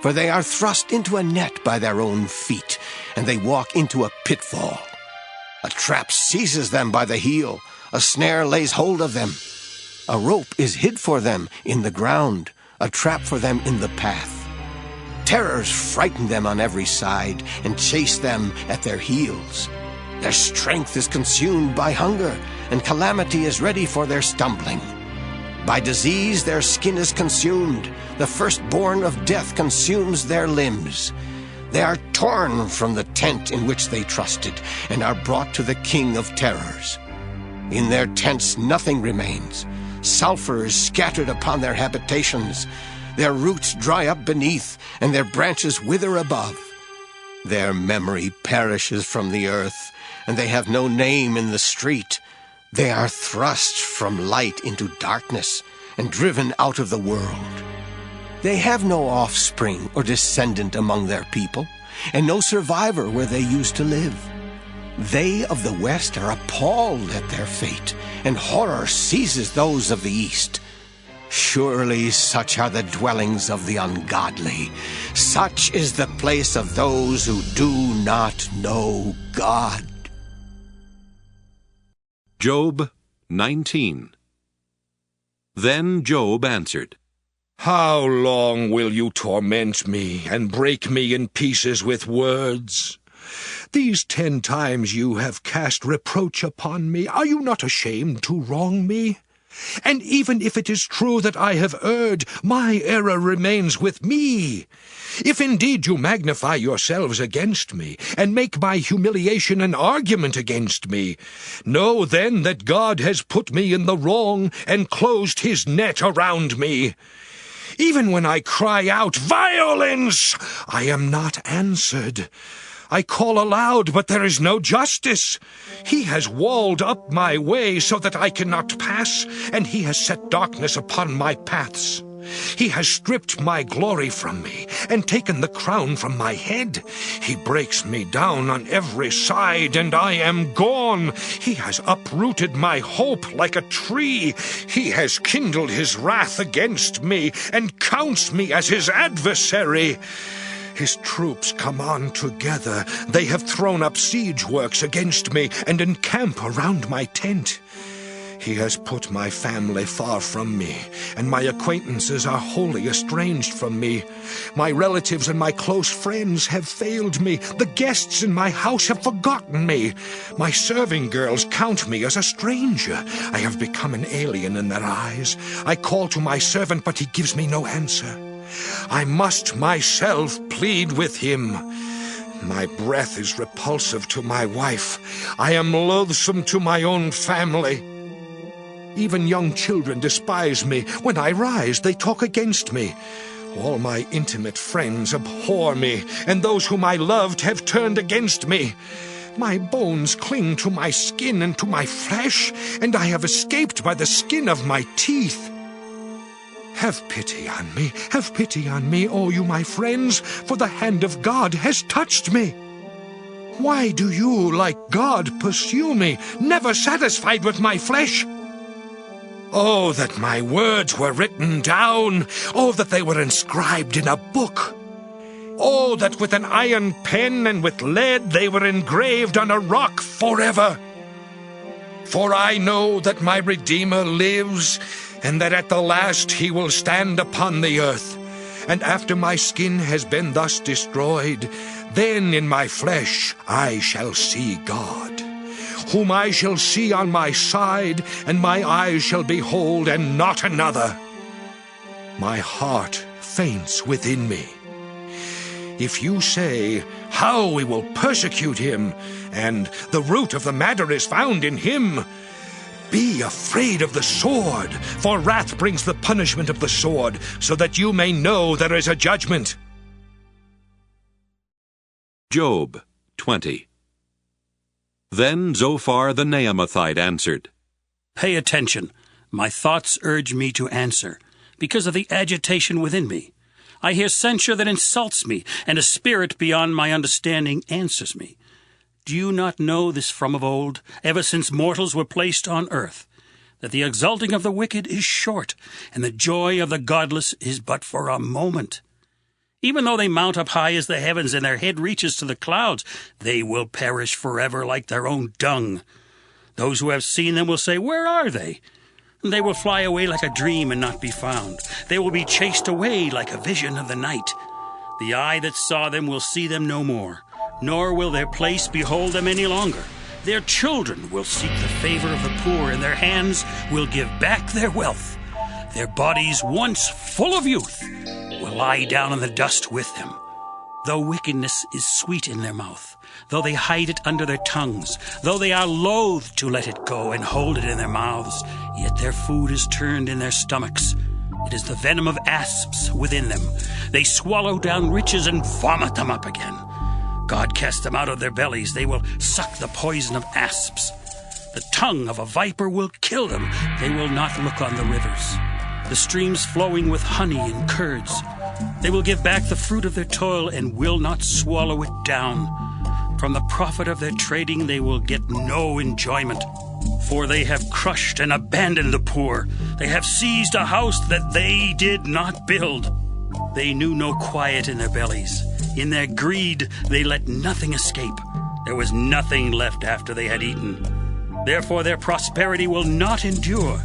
For they are thrust into a net by their own feet, and they walk into a pitfall. A trap seizes them by the heel, a snare lays hold of them. A rope is hid for them in the ground, a trap for them in the path. Terrors frighten them on every side and chase them at their heels. Their strength is consumed by hunger, and calamity is ready for their stumbling. By disease their skin is consumed. The firstborn of death consumes their limbs. They are torn from the tent in which they trusted, and are brought to the king of terrors. In their tents nothing remains. Sulfur is scattered upon their habitations. Their roots dry up beneath, and their branches wither above. Their memory perishes from the earth, and they have no name in the street. They are thrust from light into darkness, and driven out of the world. They have no offspring or descendant among their people, and no survivor where they used to live. They of the west are appalled at their fate, and horror seizes those of the east. Surely such are the dwellings of the ungodly. Such is the place of those who do not know God. Job 19. Then Job answered, How long will you torment me and break me in pieces with words? These 10 times you have cast reproach upon me. Are you not ashamed to wrong me? And even if it is true that I have erred, my error remains with me. If indeed you magnify yourselves against me, and make my humiliation an argument against me, know then that God has put me in the wrong, and closed his net around me. Even when I cry out, violence, I am not answered. I call aloud, but there is no justice. He has walled up my way so that I cannot pass, and he has set darkness upon my paths. He has stripped my glory from me, and taken the crown from my head. He breaks me down on every side, and I am gone. He has uprooted my hope like a tree. He has kindled his wrath against me, and counts me as his adversary. His troops come on together. They have thrown up siege works against me, and encamp around my tent. He has put my family far from me, and my acquaintances are wholly estranged from me. My relatives and my close friends have failed me. The guests in my house have forgotten me. My serving girls count me as a stranger. I have become an alien in their eyes. I call to my servant, but he gives me no answer. I must myself plead with him. My breath is repulsive to my wife. I am loathsome to my own family. Even young children despise me. When I rise, they talk against me. All my intimate friends abhor me, and those whom I loved have turned against me. My bones cling to my skin and to my flesh, and I have escaped by the skin of my teeth. Have pity on me, all you my friends, for the hand of God has touched me. Why do you, like God, pursue me, never satisfied with my flesh? Oh, that my words were written down! Oh, that they were inscribed in a book! Oh, that with an iron pen and with lead they were engraved on a rock forever! For I know that my Redeemer lives, and that at the last he will stand upon the earth. And after my skin has been thus destroyed, then in my flesh I shall see God, whom I shall see on my side, and my eyes shall behold, and not another. My heart faints within me. If you say, "How we will persecute him," and "The root of the matter is found in him," be afraid of the sword, for wrath brings the punishment of the sword, so that you may know there is a judgment. Job 20. Then Zophar the Naamathite answered, Pay attention. My thoughts urge me to answer, because of the agitation within me. I hear censure that insults me, and a spirit beyond my understanding answers me. Do you not know this from of old, ever since mortals were placed on earth, that the exulting of the wicked is short, and the joy of the godless is but for a moment? Even though they mount up high as the heavens, and their head reaches to the clouds, they will perish forever like their own dung. Those who have seen them will say, Where are they? And they will fly away like a dream and not be found. They will be chased away like a vision of the night. The eye that saw them will see them no more, nor will their place behold them any longer. Their children will seek the favor of the poor, and their hands will give back their wealth. Their bodies, once full of youth, will lie down in the dust with them. Though wickedness is sweet in their mouth, though they hide it under their tongues, though they are loath to let it go and hold it in their mouths, yet their food is turned in their stomachs. It is the venom of asps within them. They swallow down riches and vomit them up again. God cast them out of their bellies. They will suck the poison of asps. The tongue of a viper will kill them. They will not look on the rivers, the streams flowing with honey and curds. They will give back the fruit of their toil and will not swallow it down. From the profit of their trading they will get no enjoyment. For they have crushed and abandoned the poor. They have seized a house that they did not build. They knew no quiet in their bellies. In their greed they let nothing escape. There was nothing left after they had eaten. Therefore their prosperity will not endure.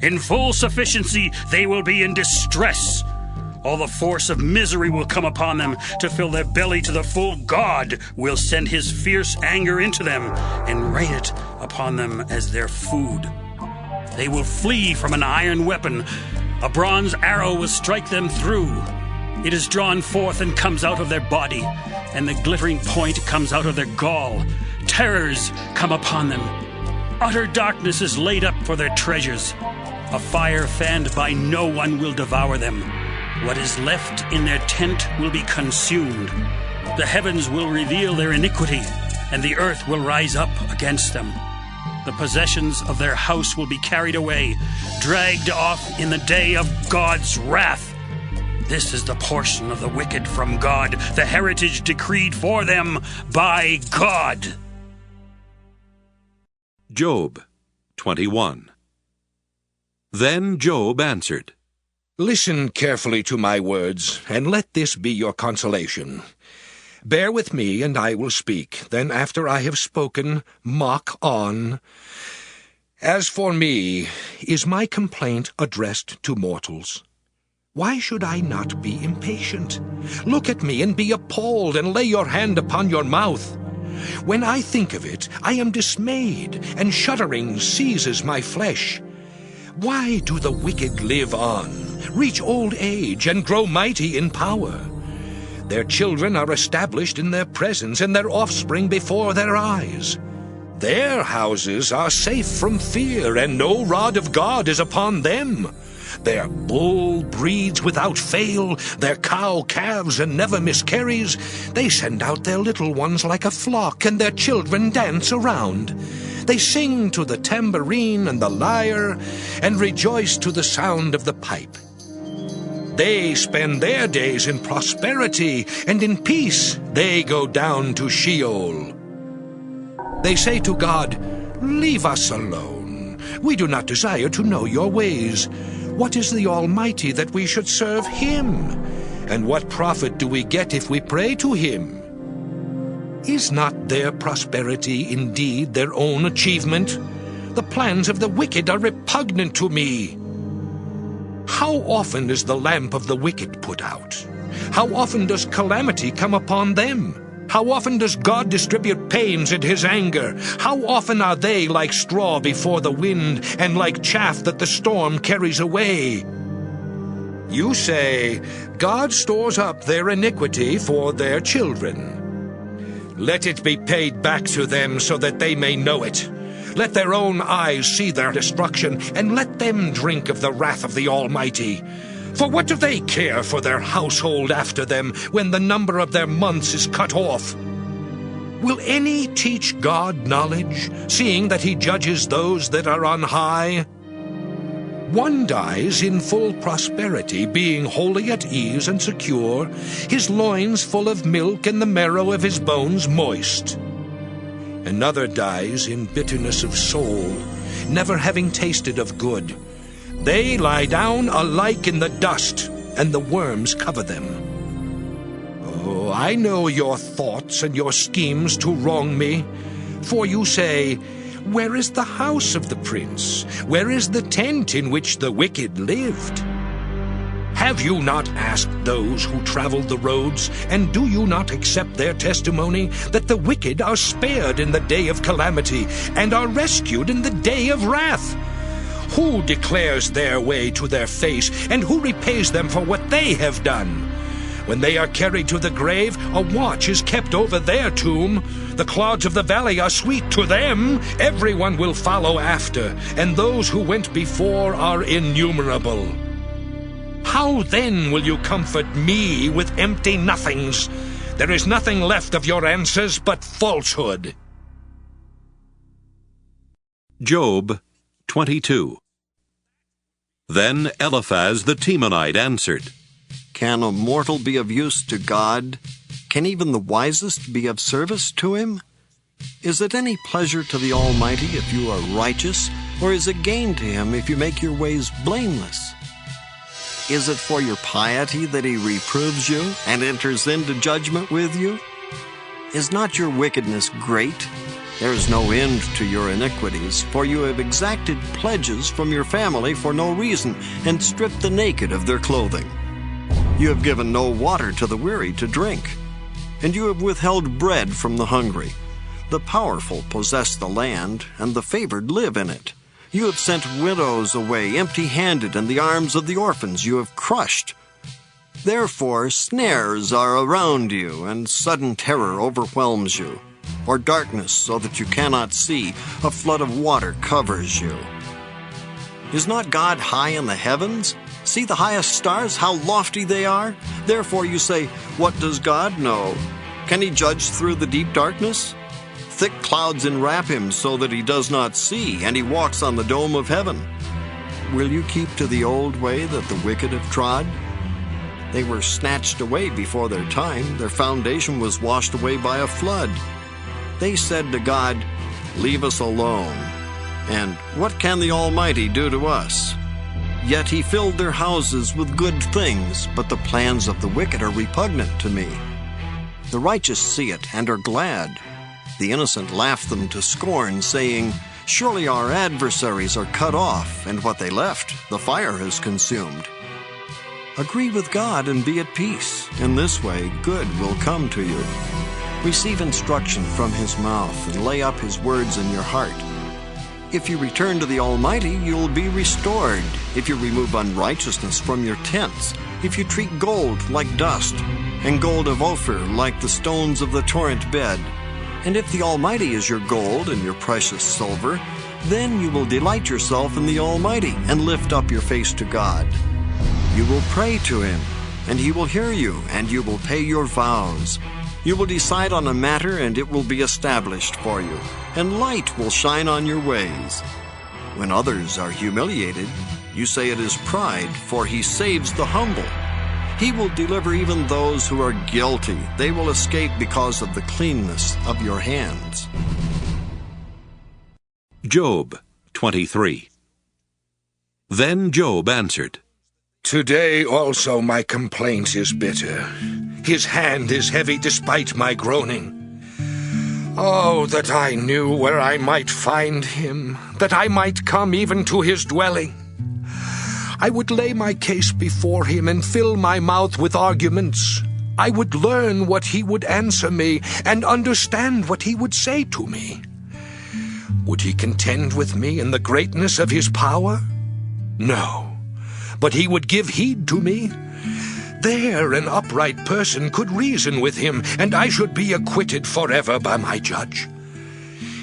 In full sufficiency they will be in distress. All the force of misery will come upon them to fill their belly to the full. God will send his fierce anger into them and rain it upon them as their food. They will flee from an iron weapon. A bronze arrow will strike them through. It is drawn forth and comes out of their body, and the glittering point comes out of their gall. Terrors come upon them. Utter darkness is laid up for their treasures. A fire fanned by no one will devour them. What is left in their tent will be consumed. The heavens will reveal their iniquity, and the earth will rise up against them. The possessions of their house will be carried away, dragged off in the day of God's wrath. This is the portion of the wicked from God, the heritage decreed for them by God. Job 21. Then Job answered, Listen carefully to my words, and let this be your consolation. Bear with me, and I will speak. Then after I have spoken, mock on. As for me, is my complaint addressed to mortals? Why should I not be impatient? Look at me and be appalled, and lay your hand upon your mouth. When I think of it, I am dismayed, and shuddering seizes my flesh. Why do the wicked live on, reach old age, and grow mighty in power? Their children are established in their presence, and their offspring before their eyes. Their houses are safe from fear, and no rod of God is upon them. Their bull breeds without fail, their cow calves and never miscarries. They send out their little ones like a flock, and their children dance around. They sing to the tambourine and the lyre, and rejoice to the sound of the pipe. They spend their days in prosperity, and in peace they go down to Sheol. They say to God, "Leave us alone. We do not desire to know your ways. What is the Almighty that we should serve him? And what profit do we get if we pray to him? Is not their prosperity indeed their own achievement? The plans of the wicked are repugnant to me. How often is the lamp of the wicked put out? How often does calamity come upon them? How often does God distribute pains in his anger? How often are they like straw before the wind, and like chaff that the storm carries away? You say, God stores up their iniquity for their children. Let it be paid back to them so that they may know it. Let their own eyes see their destruction, and let them drink of the wrath of the Almighty. For what do they care for their household after them, when the number of their months is cut off? Will any teach God knowledge, seeing that he judges those that are on high? One dies in full prosperity, being wholly at ease and secure, his loins full of milk and the marrow of his bones moist. Another dies in bitterness of soul, never having tasted of good. They lie down alike in the dust, and the worms cover them. Oh, I know your thoughts and your schemes to wrong me. For you say, where is the house of the prince? Where is the tent in which the wicked lived? Have you not asked those who traveled the roads, and do you not accept their testimony, that the wicked are spared in the day of calamity, and are rescued in the day of wrath? Who declares their way to their face, and who repays them for what they have done? When they are carried to the grave, a watch is kept over their tomb. The clods of the valley are sweet to them. Everyone will follow after, and those who went before are innumerable. How then will you comfort me with empty nothings? There is nothing left of your answers but falsehood. Job 22. Then Eliphaz the Temanite answered, Can a mortal be of use to God? Can even the wisest be of service to him? Is it any pleasure to the Almighty if you are righteous, or is it gain to him if you make your ways blameless? Is it for your piety that he reproves you and enters into judgment with you? Is not your wickedness great? There is no end to your iniquities, for you have exacted pledges from your family for no reason, and stripped the naked of their clothing. You have given no water to the weary to drink, and you have withheld bread from the hungry. The powerful possess the land, and the favored live in it. You have sent widows away empty-handed, and the arms of the orphans you have crushed. Therefore snares are around you, and sudden terror overwhelms you. Or darkness so that you cannot see, a flood of water covers you. Is not God high in the heavens? See the highest stars, how lofty they are? Therefore you say, what does God know? Can he judge through the deep darkness? Thick clouds enwrap him so that he does not see, and he walks on the dome of heaven. Will you keep to the old way that the wicked have trod? They were snatched away before their time. Their foundation was washed away by a flood. They said to God, leave us alone. And what can the Almighty do to us? Yet he filled their houses with good things, but the plans of the wicked are repugnant to me. The righteous see it and are glad. The innocent laugh them to scorn, saying, Surely our adversaries are cut off, and what they left, the fire has consumed. Agree with God and be at peace. In this way, good will come to you. Receive instruction from His mouth and lay up His words in your heart. If you return to the Almighty, you will be restored. If you remove unrighteousness from your tents, if you treat gold like dust, and gold of Ophir like the stones of the torrent bed, and if the Almighty is your gold and your precious silver, then you will delight yourself in the Almighty and lift up your face to God. You will pray to Him, and He will hear you, and you will pay your vows. You will decide on a matter, and it will be established for you, and light will shine on your ways. When others are humiliated, you say it is pride, for He saves the humble. He will deliver even those who are guilty. They will escape because of the cleanness of your hands. Job 23. Then Job answered, Today also my complaint is bitter. His hand is heavy despite my groaning. Oh, that I knew where I might find Him, that I might come even to His dwelling. I would lay my case before Him and fill my mouth with arguments. I would learn what He would answer me and understand what He would say to me. Would He contend with me in the greatness of His power? No, but He would give heed to me. There an upright person could reason with Him, and I should be acquitted forever by my judge.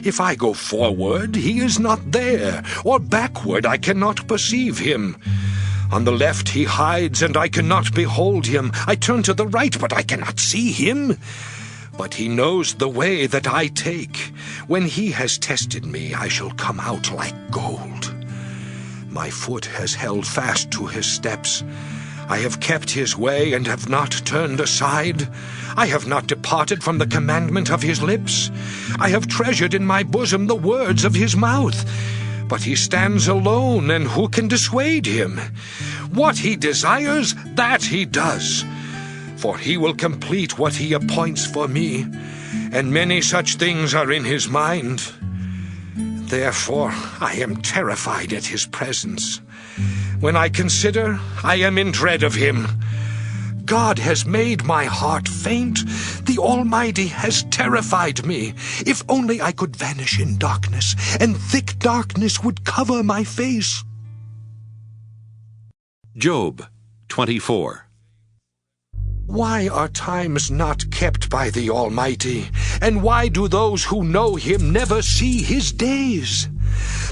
If I go forward, He is not there, or backward, I cannot perceive Him. On the left He hides, and I cannot behold Him. I turn to the right, but I cannot see Him. But He knows the way that I take. When He has tested me, I shall come out like gold. My foot has held fast to His steps. I have kept His way and have not turned aside. I have not departed from the commandment of His lips. I have treasured in my bosom the words of His mouth. But He stands alone, and who can dissuade Him? What He desires, that He does. For He will complete what He appoints for me, and many such things are in His mind. Therefore I am terrified at His presence. When I consider, I am in dread of Him. God has made my heart faint. The Almighty has terrified me. If only I could vanish in darkness, and thick darkness would cover my face. Job 24. Why are times not kept by the Almighty? And why do those who know Him never see His days?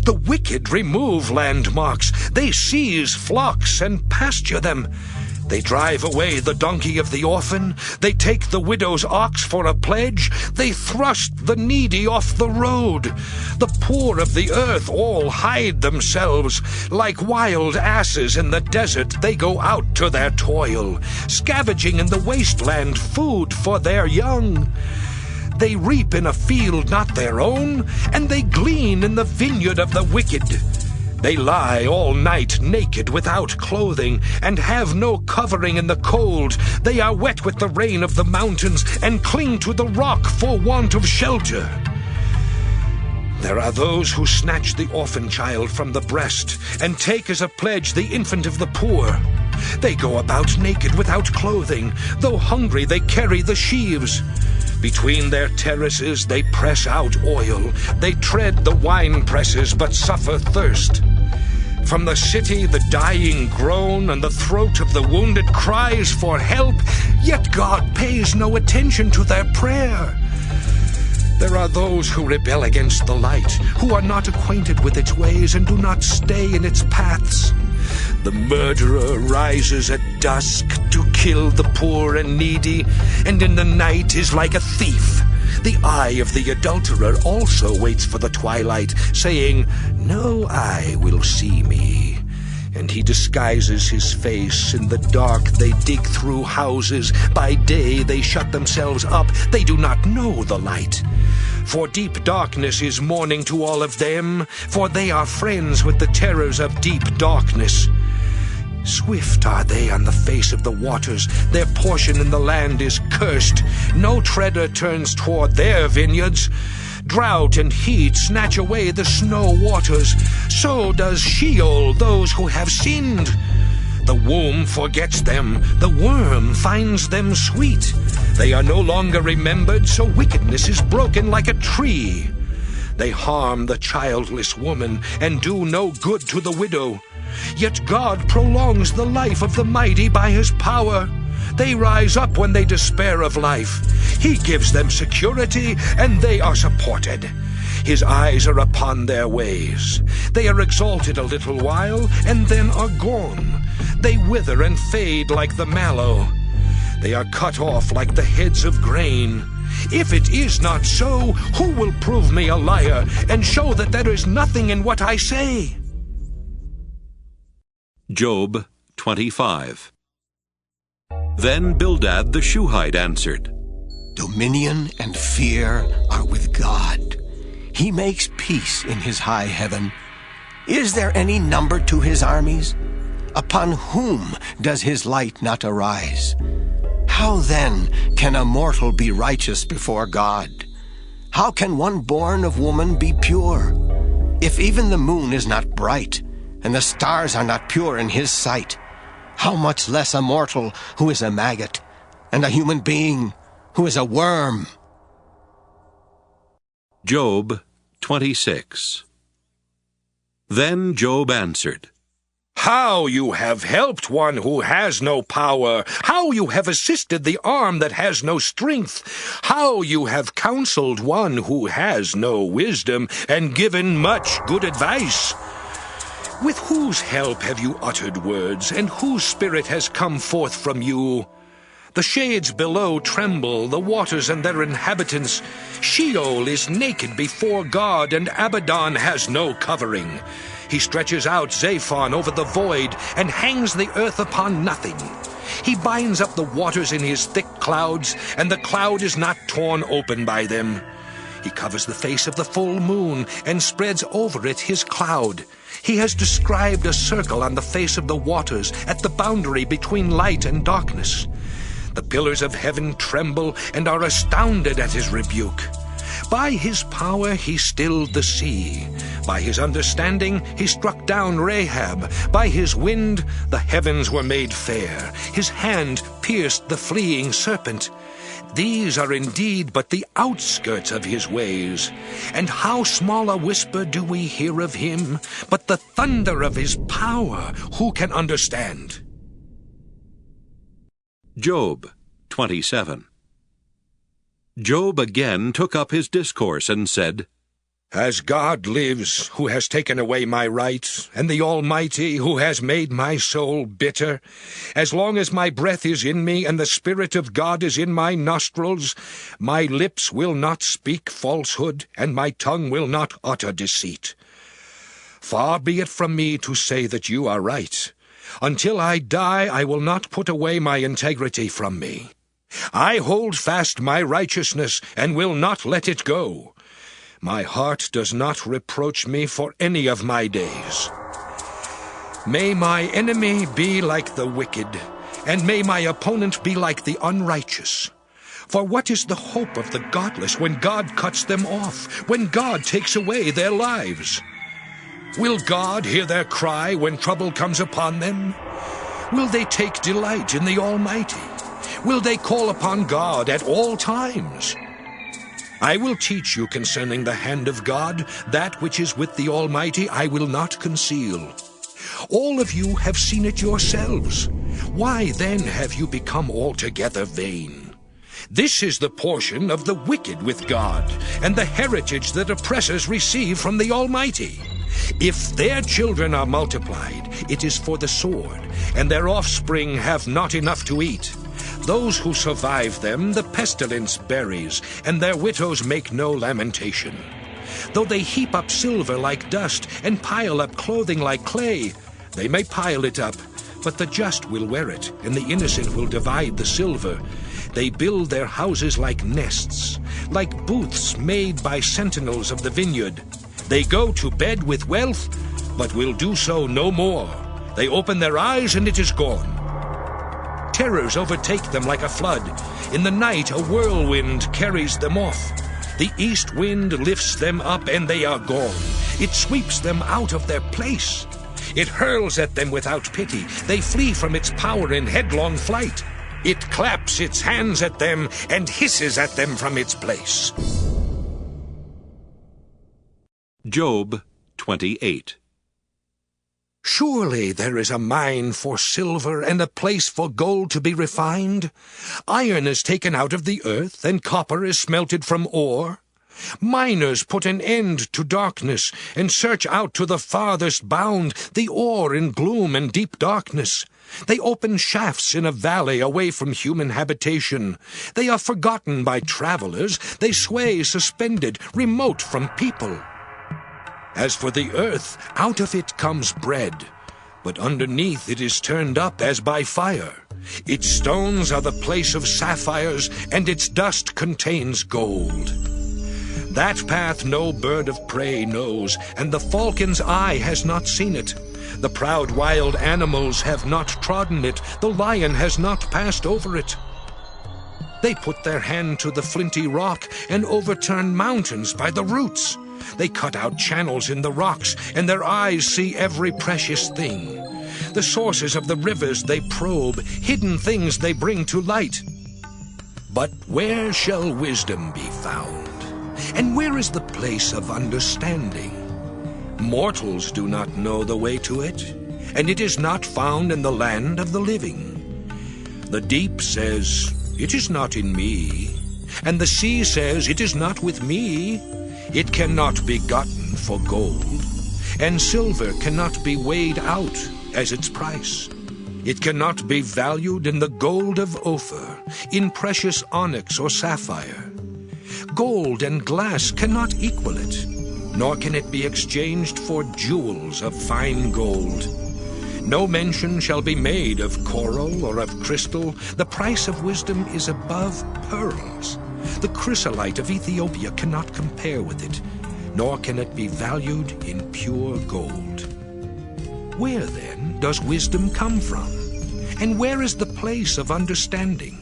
The wicked remove landmarks. They seize flocks and pasture them. They drive away the donkey of the orphan. They take the widow's ox for a pledge. They thrust the needy off the road. The poor of the earth all hide themselves. Like wild asses in the desert, they go out to their toil, scavenging in the wasteland food for their young. They reap in a field not their own, and they glean in the vineyard of the wicked. They lie all night naked without clothing, and have no covering in the cold. They are wet with the rain of the mountains, and cling to the rock for want of shelter. There are those who snatch the orphan child from the breast, and take as a pledge the infant of the poor. They go about naked without clothing. Though hungry, they carry the sheaves. Between their terraces they press out oil. They tread the wine presses, but suffer thirst. From the city the dying groan, and the throat of the wounded cries for help, yet God pays no attention to their prayer. There are those who rebel against the light, who are not acquainted with its ways, and do not stay in its paths. The murderer rises at dusk to kill the poor and needy, and in the night is like a thief. The eye of the adulterer also waits for the twilight, saying, "No eye will see me." And he disguises his face. In the dark they dig through houses. By day they shut themselves up. They do not know the light. For deep darkness is morning to all of them, for they are friends with the terrors of deep darkness. Swift are they on the face of the waters. Their portion in the land is cursed. No treader turns toward their vineyards. Drought and heat snatch away the snow waters. So does Sheol those who have sinned. The womb forgets them, the worm finds them sweet. They are no longer remembered, so wickedness is broken like a tree. They harm the childless woman and do no good to the widow. Yet God prolongs the life of the mighty by his power. They rise up when they despair of life. He gives them security, and they are supported. His eyes are upon their ways. They are exalted a little while, and then are gone. They wither and fade like the mallow. They are cut off like the heads of grain. If it is not so, who will prove me a liar, and show that there is nothing in what I say? Job 25. Then Bildad the Shuhite answered, Dominion and fear are with God. He makes peace in his high heaven. Is there any number to his armies? Upon whom does his light not arise? How then can a mortal be righteous before God? How can one born of woman be pure? If even the moon is not bright, and the stars are not pure in his sight, how much less a mortal who is a maggot, and a human being who is a worm? Job 26. Then Job answered, How you have helped one who has no power! How you have assisted the arm that has no strength! How you have counseled one who has no wisdom, and given much good advice! With whose help have you uttered words, and whose spirit has come forth from you? The shades below tremble, the waters and their inhabitants. Sheol is naked before God, and Abaddon has no covering. He stretches out Zaphon over the void, and hangs the earth upon nothing. He binds up the waters in his thick clouds, and the cloud is not torn open by them. He covers the face of the full moon, and spreads over it his cloud. He has described a circle on the face of the waters, at the boundary between light and darkness. The pillars of heaven tremble, and are astounded at his rebuke. By his power he stilled the sea. By his understanding he struck down Rahab. By his wind the heavens were made fair. His hand pierced the fleeing serpent. These are indeed but the outskirts of his ways. And how small a whisper do we hear of him? But the thunder of his power, who can understand? Job 27. Job again took up his discourse and said, As God lives, who has taken away my rights, and the Almighty, who has made my soul bitter, as long as my breath is in me, and the Spirit of God is in my nostrils, my lips will not speak falsehood, and my tongue will not utter deceit. Far be it from me to say that you are right. Until I die, I will not put away my integrity from me. I hold fast my righteousness, and will not let it go. My heart does not reproach me for any of my days. May my enemy be like the wicked, and may my opponent be like the unrighteous. For what is the hope of the godless when God cuts them off, when God takes away their lives? Will God hear their cry when trouble comes upon them? Will they take delight in the Almighty? Will they call upon God at all times? I will teach you concerning the hand of God, that which is with the Almighty I will not conceal. All of you have seen it yourselves. Why then have you become altogether vain? This is the portion of the wicked with God, and the heritage that oppressors receive from the Almighty. If their children are multiplied, it is for the sword, and their offspring have not enough to eat. Those who survive them the pestilence buries, and their widows make no lamentation. Though they heap up silver like dust, and pile up clothing like clay, they may pile it up, but the just will wear it, and the innocent will divide the silver. They build their houses like nests, like booths made by sentinels of the vineyard. They go to bed with wealth, but will do so no more. They open their eyes, and it is gone. Terrors overtake them like a flood. In the night a whirlwind carries them off. The east wind lifts them up, and they are gone. It sweeps them out of their place. It hurls at them without pity. They flee from its power in headlong flight. It claps its hands at them and hisses at them from its place. Job 28. Surely there is a mine for silver and a place for gold to be refined. Iron is taken out of the earth, and copper is smelted from ore. Miners put an end to darkness, and search out to the farthest bound the ore in gloom and deep darkness. They open shafts in a valley away from human habitation. They are forgotten by travelers. They sway suspended, remote from people. As for the earth, out of it comes bread, but underneath it is turned up as by fire. Its stones are the place of sapphires, and its dust contains gold. That path no bird of prey knows, and the falcon's eye has not seen it. The proud wild animals have not trodden it, the lion has not passed over it. They put their hand to the flinty rock, and overturn mountains by the roots. They cut out channels in the rocks, and their eyes see every precious thing. The sources of the rivers they probe, hidden things they bring to light. But where shall wisdom be found? And where is the place of understanding? Mortals do not know the way to it, and it is not found in the land of the living. The deep says, "It is not in me," and the sea says, "It is not with me." It cannot be gotten for gold, and silver cannot be weighed out as its price. It cannot be valued in the gold of Ophir, in precious onyx or sapphire. Gold and glass cannot equal it, nor can it be exchanged for jewels of fine gold. No mention shall be made of coral or of crystal. The price of wisdom is above pearls. The chrysolite of Ethiopia cannot compare with it, nor can it be valued in pure gold. Where, then, does wisdom come from? And where is the place of understanding?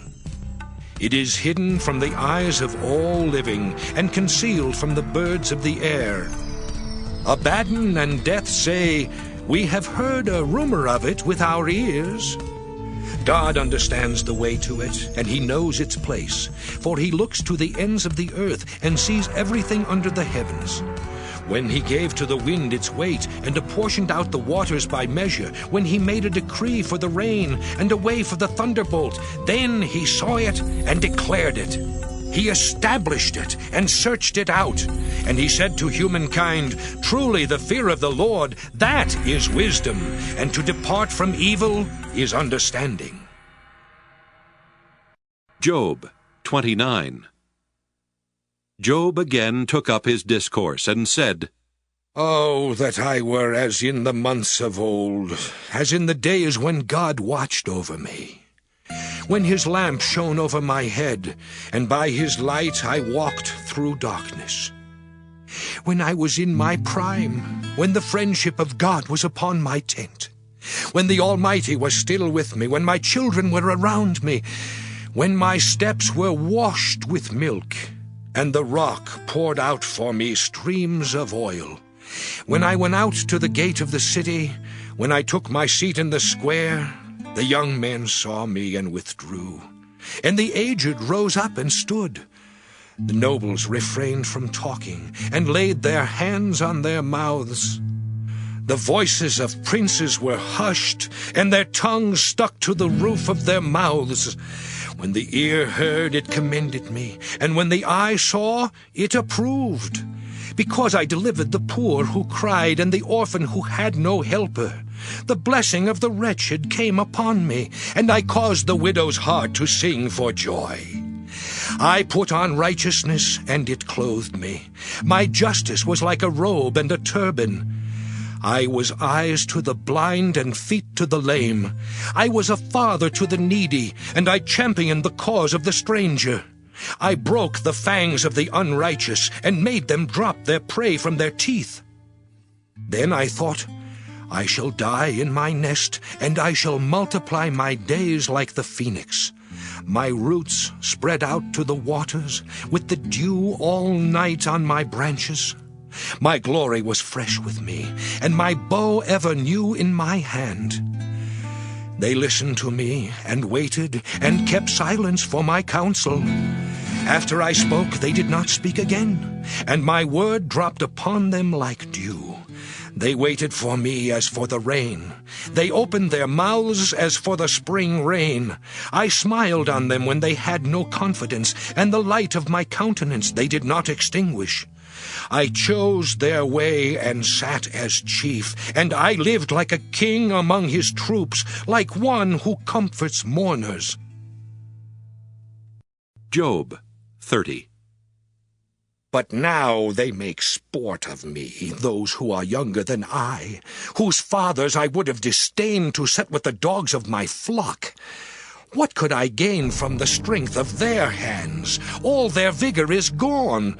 It is hidden from the eyes of all living, and concealed from the birds of the air. Abaddon and Death say, "We have heard a rumor of it with our ears." God understands the way to it, and he knows its place, for he looks to the ends of the earth and sees everything under the heavens. When he gave to the wind its weight, and apportioned out the waters by measure, when he made a decree for the rain, and a way for the thunderbolt, then he saw it and declared it. He established it and searched it out. And he said to humankind, "Truly the fear of the Lord, that is wisdom, and to depart from evil is understanding." Job 29. Job again took up his discourse and said, "Oh, that I were as in the months of old, as in the days when God watched over me, when his lamp shone over my head, and by his light I walked through darkness. When I was in my prime, when the friendship of God was upon my tent, when the Almighty was still with me, when my children were around me, when my steps were washed with milk, and the rock poured out for me streams of oil. When I went out to the gate of the city, when I took my seat in the square, the young men saw me and withdrew, and the aged rose up and stood. The nobles refrained from talking, and laid their hands on their mouths. The voices of princes were hushed, and their tongues stuck to the roof of their mouths. When the ear heard, it commended me, and when the eye saw, it approved. Because I delivered the poor who cried, and the orphan who had no helper. The blessing of the wretched came upon me, and I caused the widow's heart to sing for joy. I put on righteousness, and it clothed me. My justice was like a robe and a turban. I was eyes to the blind and feet to the lame. I was a father to the needy, and I championed the cause of the stranger. I broke the fangs of the unrighteous, and made them drop their prey from their teeth. Then I thought, I shall die in my nest, and I shall multiply my days like the phoenix. My roots spread out to the waters, with the dew all night on my branches. My glory was fresh with me, and my bow ever new in my hand. They listened to me, and waited, and kept silence for my counsel. After I spoke, they did not speak again, and my word dropped upon them like dew. They waited for me as for the rain. They opened their mouths as for the spring rain. I smiled on them when they had no confidence, and the light of my countenance they did not extinguish. I chose their way and sat as chief, and I lived like a king among his troops, like one who comforts mourners. Job 30. But now they make sport of me, those who are younger than I, whose fathers I would have disdained to set with the dogs of my flock. What could I gain from the strength of their hands? All their vigor is gone.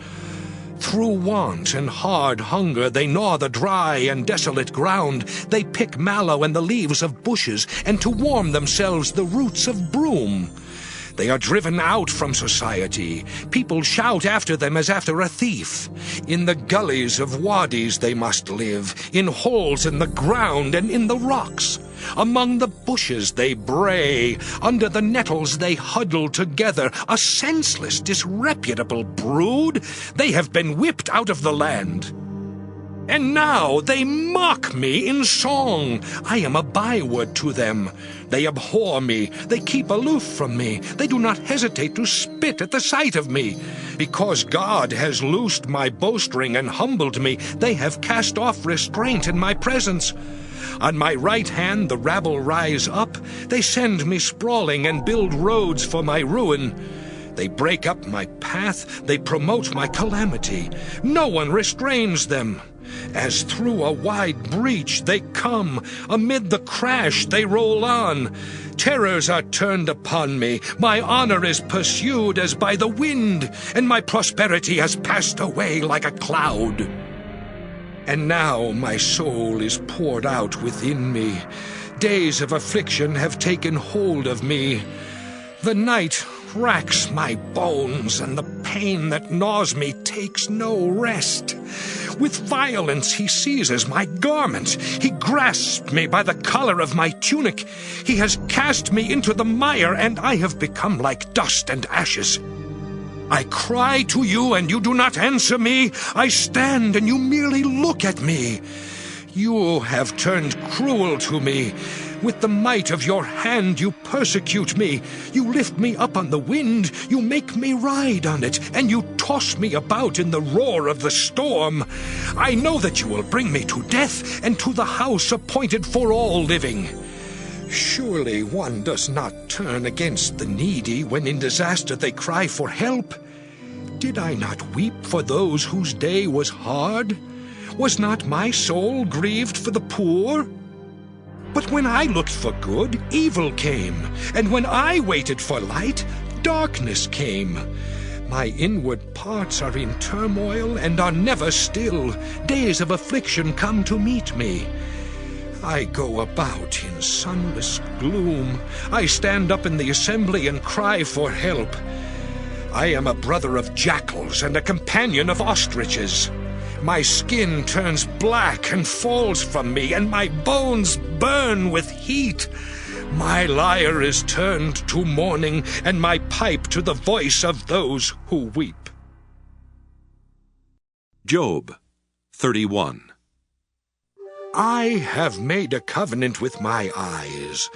Through want and hard hunger they gnaw the dry and desolate ground. They pick mallow and the leaves of bushes, and to warm themselves the roots of broom. They are driven out from society. People shout after them as after a thief. In the gullies of wadis they must live, in holes in the ground and in the rocks. Among the bushes they bray, under the nettles they huddle together, a senseless, disreputable brood. They have been whipped out of the land. And now they mock me in song. I am a byword to them. They abhor me. They keep aloof from me. They do not hesitate to spit at the sight of me. Because God has loosed my bowstring and humbled me, they have cast off restraint in my presence. On my right hand the rabble rise up. They send me sprawling and build roads for my ruin. They break up my path. They promote my calamity. No one restrains them. As through a wide breach they come, amid the crash they roll on. Terrors are turned upon me, my honor is pursued as by the wind, and my prosperity has passed away like a cloud. And now my soul is poured out within me. Days of affliction have taken hold of me. The night racks my bones, and the pain that gnaws me takes no rest. With violence he seizes my garment. He grasps me by the collar of my tunic. He has cast me into the mire, and I have become like dust and ashes. I cry to you, and you do not answer me. I stand, and you merely look at me. You have turned cruel to me. With the might of your hand you persecute me. You lift me up on the wind, you make me ride on it, and you toss me about in the roar of the storm. I know that you will bring me to death, and to the house appointed for all living. Surely one does not turn against the needy when in disaster they cry for help. Did I not weep for those whose day was hard? Was not my soul grieved for the poor? But when I looked for good, evil came, and when I waited for light, darkness came. My inward parts are in turmoil and are never still. Days of affliction come to meet me. I go about in sunless gloom. I stand up in the assembly and cry for help. I am a brother of jackals and a companion of ostriches. My skin turns black and falls from me, and my bones burn with heat. My lyre is turned to mourning, and my pipe to the voice of those who weep. Job 31. I have made a covenant with my eyes.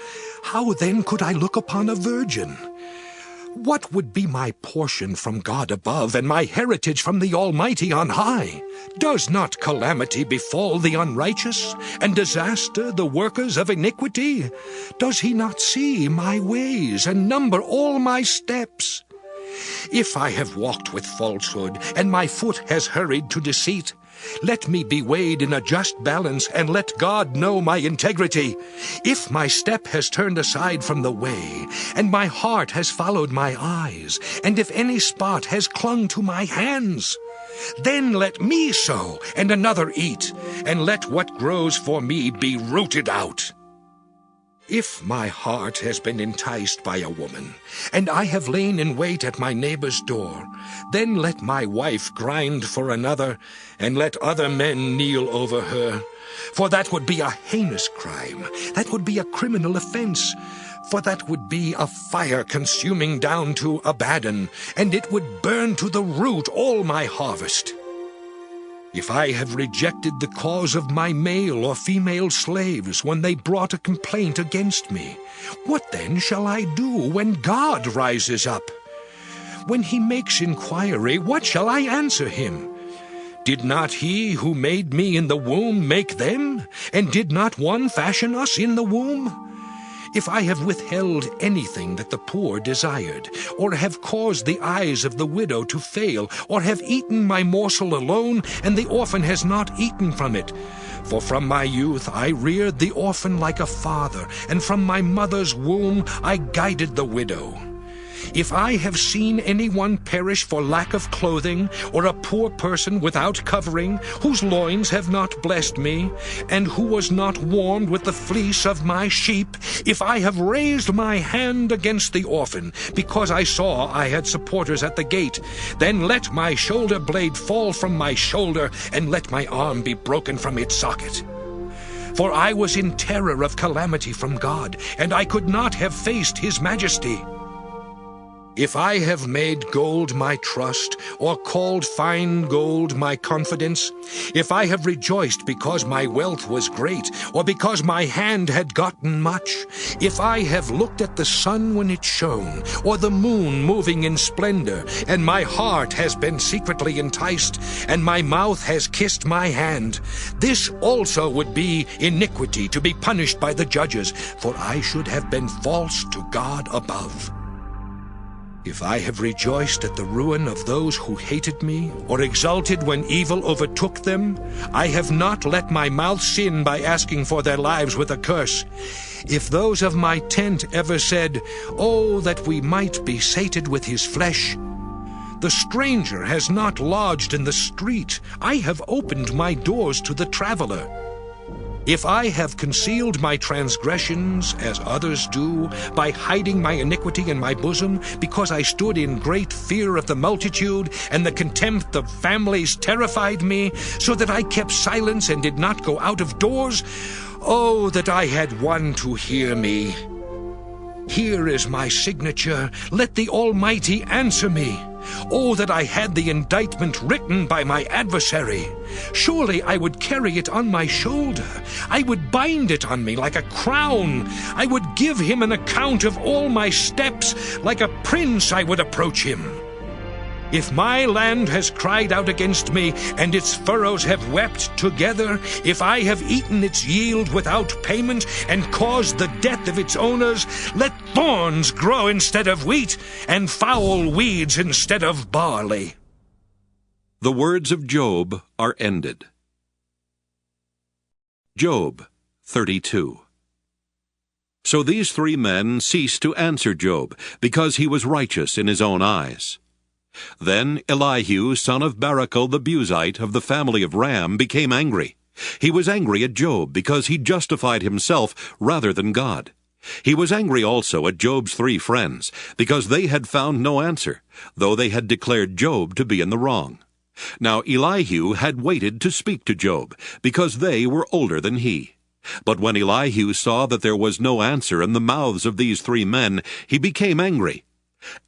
How then could I look upon a virgin? What would be my portion from God above, and my heritage from the Almighty on high? Does not calamity befall the unrighteous, and disaster the workers of iniquity? Does he not see my ways, and number all my steps? If I have walked with falsehood, and my foot has hurried to deceit, let me be weighed in a just balance, and let God know my integrity. If my step has turned aside from the way, and my heart has followed my eyes, and if any spot has clung to my hands, then let me sow, and another eat, and let what grows for me be rooted out. If my heart has been enticed by a woman, and I have lain in wait at my neighbor's door, then let my wife grind for another, and let other men kneel over her. For that would be a heinous crime. That would be a criminal offense. For that would be a fire consuming down to Abaddon, and it would burn to the root all my harvest. If I have rejected the cause of my male or female slaves when they brought a complaint against me, what then shall I do when God rises up? When he makes inquiry, what shall I answer him? Did not he who made me in the womb make them? And did not one fashion us in the womb? If I have withheld anything that the poor desired, or have caused the eyes of the widow to fail, or have eaten my morsel alone, and the orphan has not eaten from it, for from my youth I reared the orphan like a father, and from my mother's womb I guided the widow. If I have seen anyone perish for lack of clothing, or a poor person without covering, whose loins have not blessed me, and who was not warmed with the fleece of my sheep, if I have raised my hand against the orphan, because I saw I had supporters at the gate, then let my shoulder blade fall from my shoulder, and let my arm be broken from its socket. For I was in terror of calamity from God, and I could not have faced his majesty. If I have made gold my trust, or called fine gold my confidence, if I have rejoiced because my wealth was great, or because my hand had gotten much, if I have looked at the sun when it shone, or the moon moving in splendor, and my heart has been secretly enticed, and my mouth has kissed my hand, this also would be iniquity to be punished by the judges, for I should have been false to God above. If I have rejoiced at the ruin of those who hated me, or exulted when evil overtook them, I have not let my mouth sin by asking for their lives with a curse. If those of my tent ever said, "Oh, that we might be sated with his flesh," the stranger has not lodged in the street. I have opened my doors to the traveler. If I have concealed my transgressions, as others do, by hiding my iniquity in my bosom, because I stood in great fear of the multitude, and the contempt of families terrified me, so that I kept silence and did not go out of doors, oh, that I had one to hear me. Here is my signature. Let the Almighty answer me. Oh, that I had the indictment written by my adversary. Surely I would carry it on my shoulder. I would bind it on me like a crown. I would give him an account of all my steps. Like a prince I would approach him. If my land has cried out against me, and its furrows have wept together, if I have eaten its yield without payment, and caused the death of its owners, let thorns grow instead of wheat, and foul weeds instead of barley. The words of Job are ended. Job 32. So these 3 men ceased to answer Job, because he was righteous in his own eyes. Then Elihu, son of Barachel the Buzite of the family of Ram, became angry. He was angry at Job because he justified himself rather than God. He was angry also at Job's 3 friends because they had found no answer, though they had declared Job to be in the wrong. Now Elihu had waited to speak to Job because they were older than he. But when Elihu saw that there was no answer in the mouths of these 3 men, he became angry.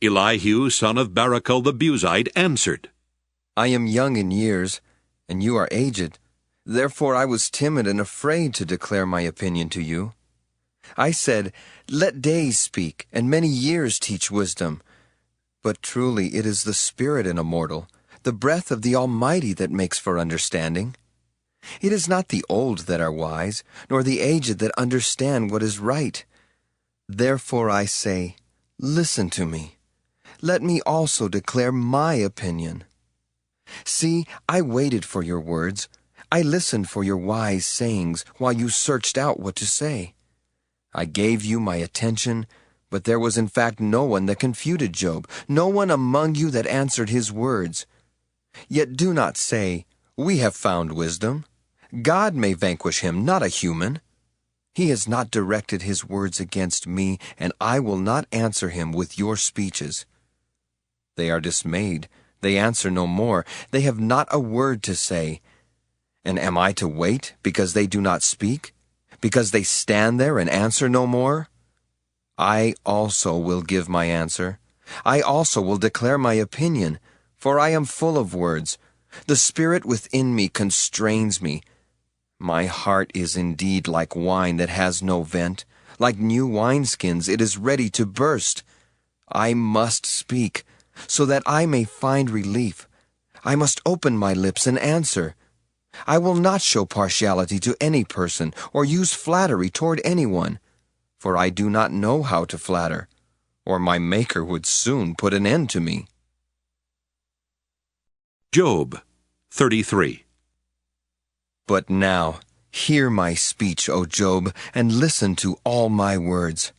Elihu, son of Barachel the Buzite, answered, I am young in years, and you are aged. Therefore I was timid and afraid to declare my opinion to you. I said, Let days speak, and many years teach wisdom. But truly it is the spirit in a mortal, the breath of the Almighty that makes for understanding. It is not the old that are wise, nor the aged that understand what is right. Therefore I say, Listen to me. Let me also declare my opinion. See, I waited for your words. I listened for your wise sayings while you searched out what to say. I gave you my attention, but there was in fact no one that confuted Job, no one among you that answered his words. Yet do not say, We have found wisdom. God may vanquish him, not a human. He has not directed his words against me, and I will not answer him with your speeches. They are dismayed. They answer no more. They have not a word to say. And am I to wait because they do not speak? Because they stand there and answer no more? I also will give my answer. I also will declare my opinion, for I am full of words. The spirit within me constrains me. My heart is indeed like wine that has no vent. Like new wineskins, it is ready to burst. I must speak, so that I may find relief. I must open my lips and answer. I will not show partiality to any person or use flattery toward anyone, for I do not know how to flatter, or my Maker would soon put an end to me. Job 33. But now, hear my speech, O Job, and listen to all my words.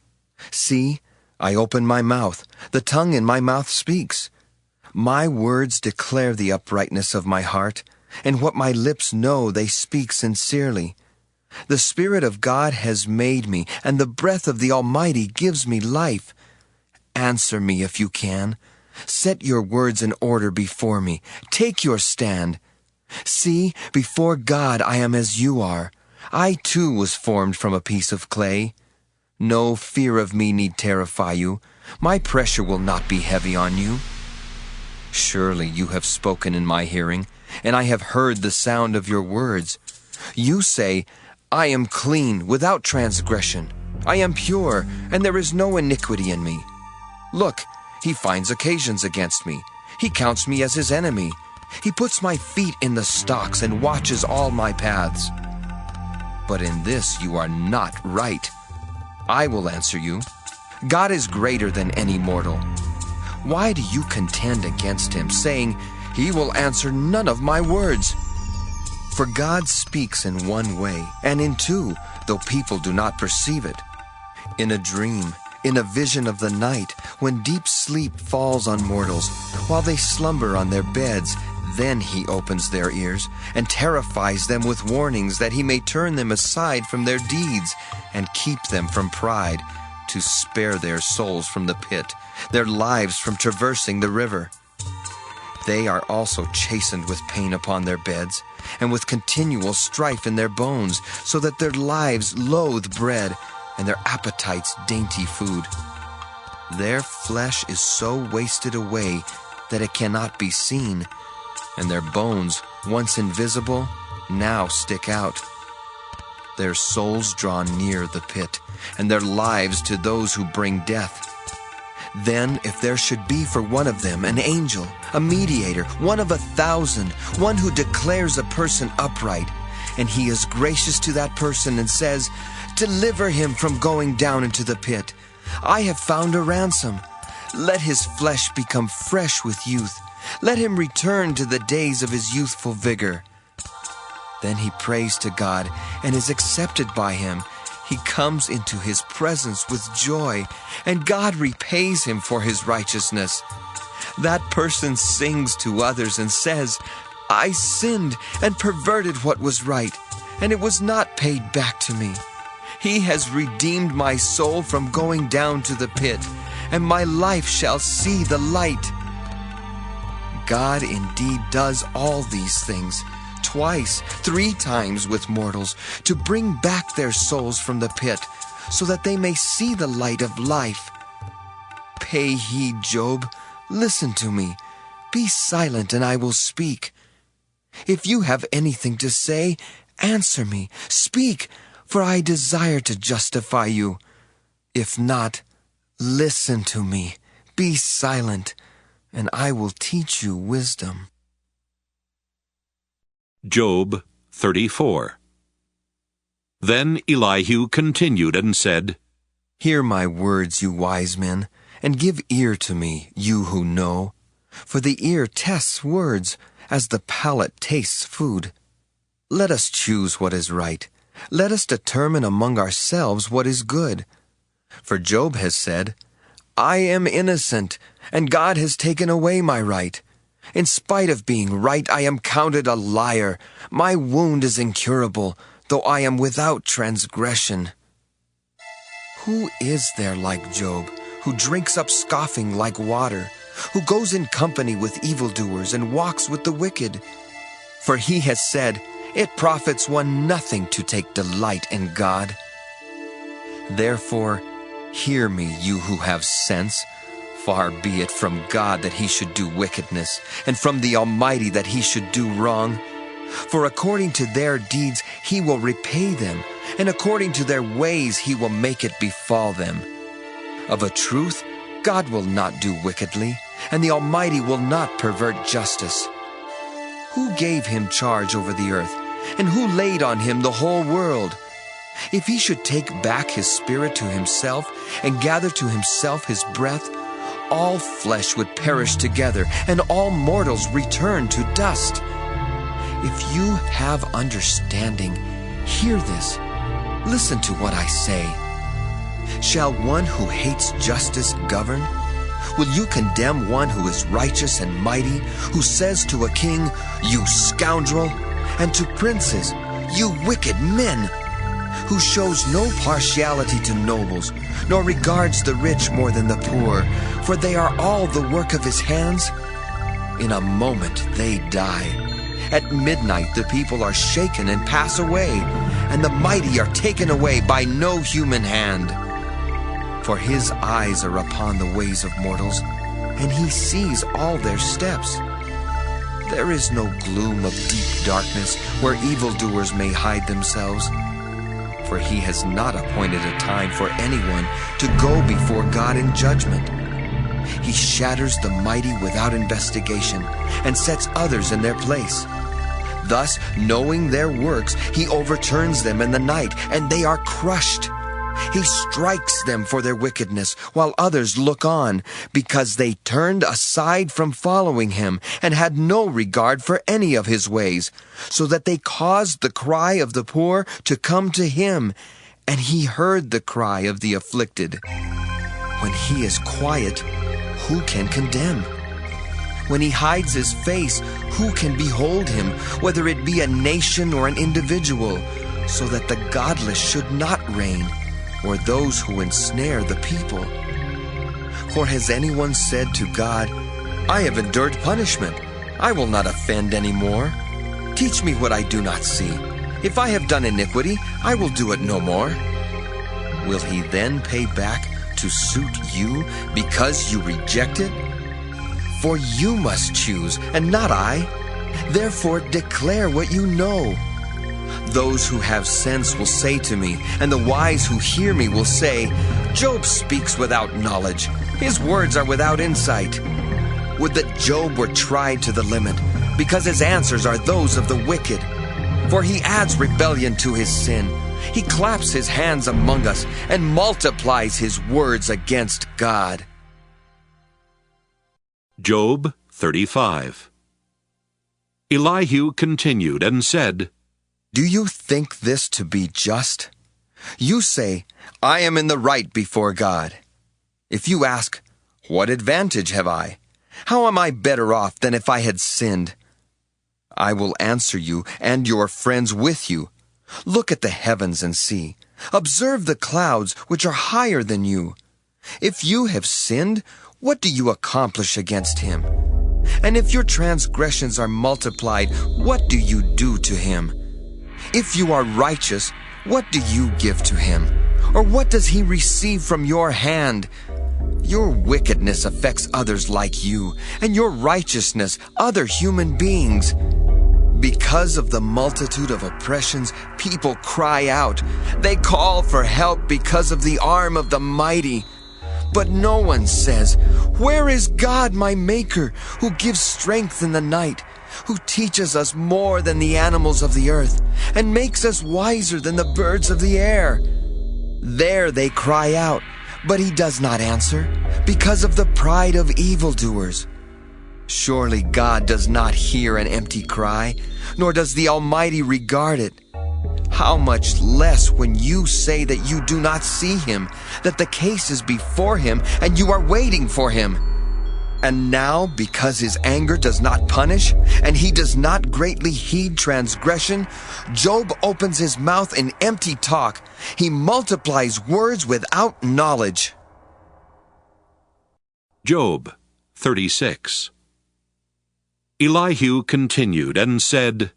See, I open my mouth, the tongue in my mouth speaks. My words declare the uprightness of my heart, and what my lips know they speak sincerely. The Spirit of God has made me, and the breath of the Almighty gives me life. Answer me if you can. Set your words in order before me. Take your stand. See, before God I am as you are. I too was formed from a piece of clay. No fear of me need terrify you. My pressure will not be heavy on you. Surely you have spoken in my hearing, and I have heard the sound of your words. You say, I am clean, without transgression. I am pure, and there is no iniquity in me. Look, he finds occasions against me. He counts me as his enemy. He puts my feet in the stocks and watches all my paths. But in this you are not right. I will answer you. God is greater than any mortal. Why do you contend against him, saying, he will answer none of my words? For God speaks in one way, and in two, though people do not perceive it. In a dream, in a vision of the night, when deep sleep falls on mortals, while they slumber on their beds, then he opens their ears, and terrifies them with warnings, that he may turn them aside from their deeds, and keep them from pride, to spare their souls from the pit, their lives from traversing the river. They are also chastened with pain upon their beds, and with continual strife in their bones, so that their lives loathe bread, and their appetites dainty food. Their flesh is so wasted away that it cannot be seen, and their bones, once invisible, now stick out. Their souls draw near the pit, and their lives to those who bring death. Then, if there should be for one of them an angel, a mediator, one of 1,000, one who declares a person upright, and he is gracious to that person and says, deliver him from going down into the pit. I have found a ransom. Let his flesh become fresh with youth. Let him return to the days of his youthful vigor. Then he prays to God and is accepted by him. He comes into his presence with joy, and God repays him for his righteousness. That person sings to others and says, I sinned and perverted what was right, and it was not paid back to me. He has redeemed my soul from going down to the pit, and my life shall see the light. God indeed does all these things, twice, 3 times with mortals, to bring back their souls from the pit, so that they may see the light of life. Pay heed, Job. Listen to me. Be silent, and I will speak. If you have anything to say, answer me. Speak, for I desire to justify you. If not, listen to me. Be silent, and I will teach you wisdom. Job 34. Then Elihu continued and said, Hear my words, you wise men, and give ear to me, you who know. For the ear tests words, as the palate tastes food. Let us choose what is right. Let us determine among ourselves what is good. For Job has said, I am innocent, and God has taken away my right. In spite of being right, I am counted a liar. My wound is incurable, though I am without transgression. Who is there like Job, who drinks up scoffing like water, who goes in company with evildoers and walks with the wicked? For he has said, "It profits one nothing to take delight in God." Therefore, hear me, you who have sense. Far be it from God that he should do wickedness, and from the Almighty that he should do wrong. For according to their deeds he will repay them, and according to their ways he will make it befall them. Of a truth, God will not do wickedly, and the Almighty will not pervert justice. Who gave him charge over the earth, and who laid on him the whole world? If he should take back his spirit to himself, and gather to himself his breath, all flesh would perish together, and all mortals return to dust. If you have understanding, hear this. Listen to what I say. Shall one who hates justice govern? Will you condemn one who is righteous and mighty, who says to a king, "You scoundrel," and to princes, "You wicked men," who shows no partiality to nobles, nor regards the rich more than the poor, for they are all the work of his hands? In a moment they die. At midnight the people are shaken and pass away, and the mighty are taken away by no human hand. For his eyes are upon the ways of mortals, and he sees all their steps. There is no gloom of deep darkness where evildoers may hide themselves. For he has not appointed a time for anyone to go before God in judgment. He shatters the mighty without investigation, and sets others in their place. Thus, knowing their works, he overturns them in the night, and they are crushed. He strikes them for their wickedness, while others look on, because they turned aside from following him, and had no regard for any of his ways, so that they caused the cry of the poor to come to him, and he heard the cry of the afflicted. When he is quiet, who can condemn? When he hides his face, who can behold him, whether it be a nation or an individual, so that the godless should not reign, or those who ensnare the people? For has anyone said to God, "I have endured punishment, I will not offend any more. Teach me what I do not see. If I have done iniquity, I will do it no more." Will he then pay back to suit you because you reject it? For you must choose, and not I. Therefore declare what you know. Those who have sense will say to me, and the wise who hear me will say, "Job speaks without knowledge. His words are without insight." Would that Job were tried to the limit, because his answers are those of the wicked. For he adds rebellion to his sin. He claps his hands among us, and multiplies his words against God. Job 35. Elihu continued and said, Do you think this to be just? You say, "I am in the right before God." If you ask, "What advantage have I? How am I better off than if I had sinned?" I will answer you and your friends with you. Look at the heavens and see. Observe the clouds, which are higher than you. If you have sinned, what do you accomplish against him? And if your transgressions are multiplied, what do you do to him? If you are righteous, what do you give to him? Or what does he receive from your hand? Your wickedness affects others like you, and your righteousness other human beings. Because of the multitude of oppressions, people cry out. They call for help because of the arm of the mighty. But no one says, "Where is God, my Maker, who gives strength in the night, who teaches us more than the animals of the earth, and makes us wiser than the birds of the air?" There they cry out, but he does not answer, because of the pride of evildoers. Surely God does not hear an empty cry, nor does the Almighty regard it. How much less when you say that you do not see him, that the case is before him, and you are waiting for him. And now, because his anger does not punish, and he does not greatly heed transgression, Job opens his mouth in empty talk. He multiplies words without knowledge. Job 36. Elihu continued and said,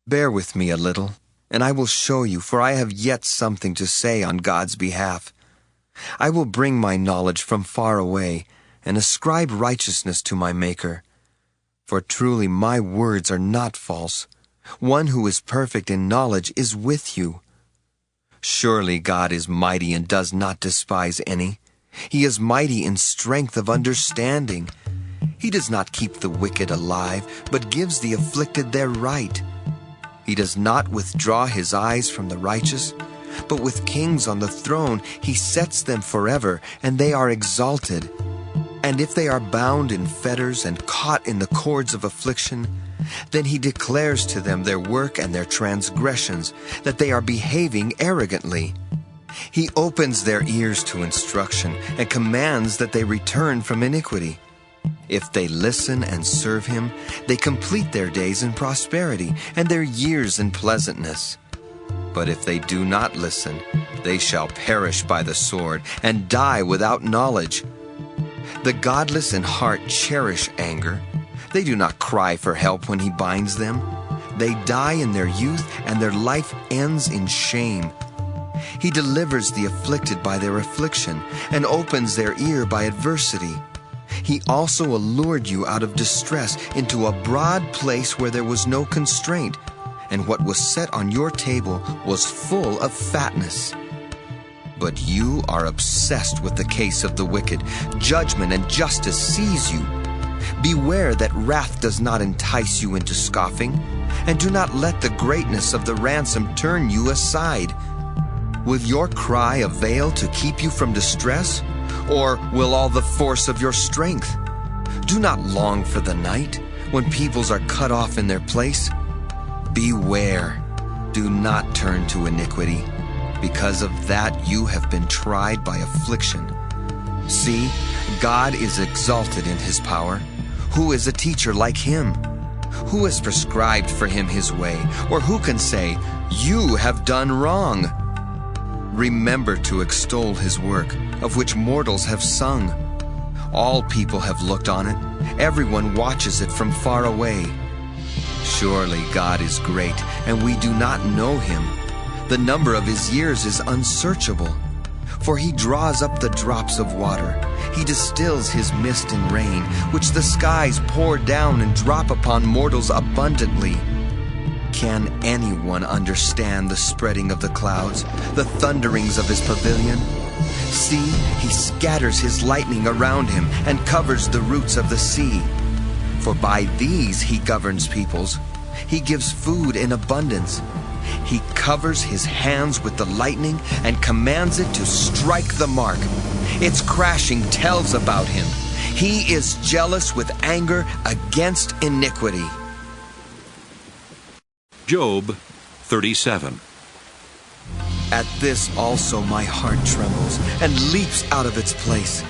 Bear with me a little, and I will show you, for I have yet something to say on God's behalf. I will bring my knowledge from far away, and ascribe righteousness to my Maker. For truly my words are not false. One who is perfect in knowledge is with you. Surely God is mighty and does not despise any. He is mighty in strength of understanding. He does not keep the wicked alive, but gives the afflicted their right. He does not withdraw his eyes from the righteous, but with kings on the throne he sets them forever, and they are exalted. And if they are bound in fetters and caught in the cords of affliction, then he declares to them their work and their transgressions, that they are behaving arrogantly. He opens their ears to instruction, and commands that they return from iniquity. If they listen and serve him, they complete their days in prosperity, and their years in pleasantness. But if they do not listen, they shall perish by the sword, and die without knowledge. The godless in heart cherish anger. They do not cry for help when he binds them. They die in their youth, and their life ends in shame. He delivers the afflicted by their affliction, and opens their ear by adversity. He also allured you out of distress into a broad place where there was no constraint, and what was set on your table was full of fatness. But you are obsessed with the case of the wicked. Judgment and justice seize you. Beware that wrath does not entice you into scoffing, and do not let the greatness of the ransom turn you aside. Will your cry avail to keep you from distress, or will all the force of your strength? Do not long for the night, when peoples are cut off in their place. Beware, do not turn to iniquity. Because of that you have been tried by affliction. See, God is exalted in his power. Who is a teacher like him? Who has prescribed for him his way? Or who can say, you have done wrong? Remember to extol his work, of which mortals have sung. All people have looked on it. Everyone watches it from far away. Surely God is great, and we do not know him. The number of his years is unsearchable. For he draws up the drops of water. He distills his mist and rain, which the skies pour down and drop upon mortals abundantly. Can anyone understand the spreading of the clouds, the thunderings of his pavilion? See, he scatters his lightning around him and covers the roots of the sea. For by these he governs peoples. He gives food in abundance. He covers his hands with the lightning and commands it to strike the mark. Its crashing tells about him. He is jealous with anger against iniquity. Job 37. At this also my heart trembles and leaps out of its place.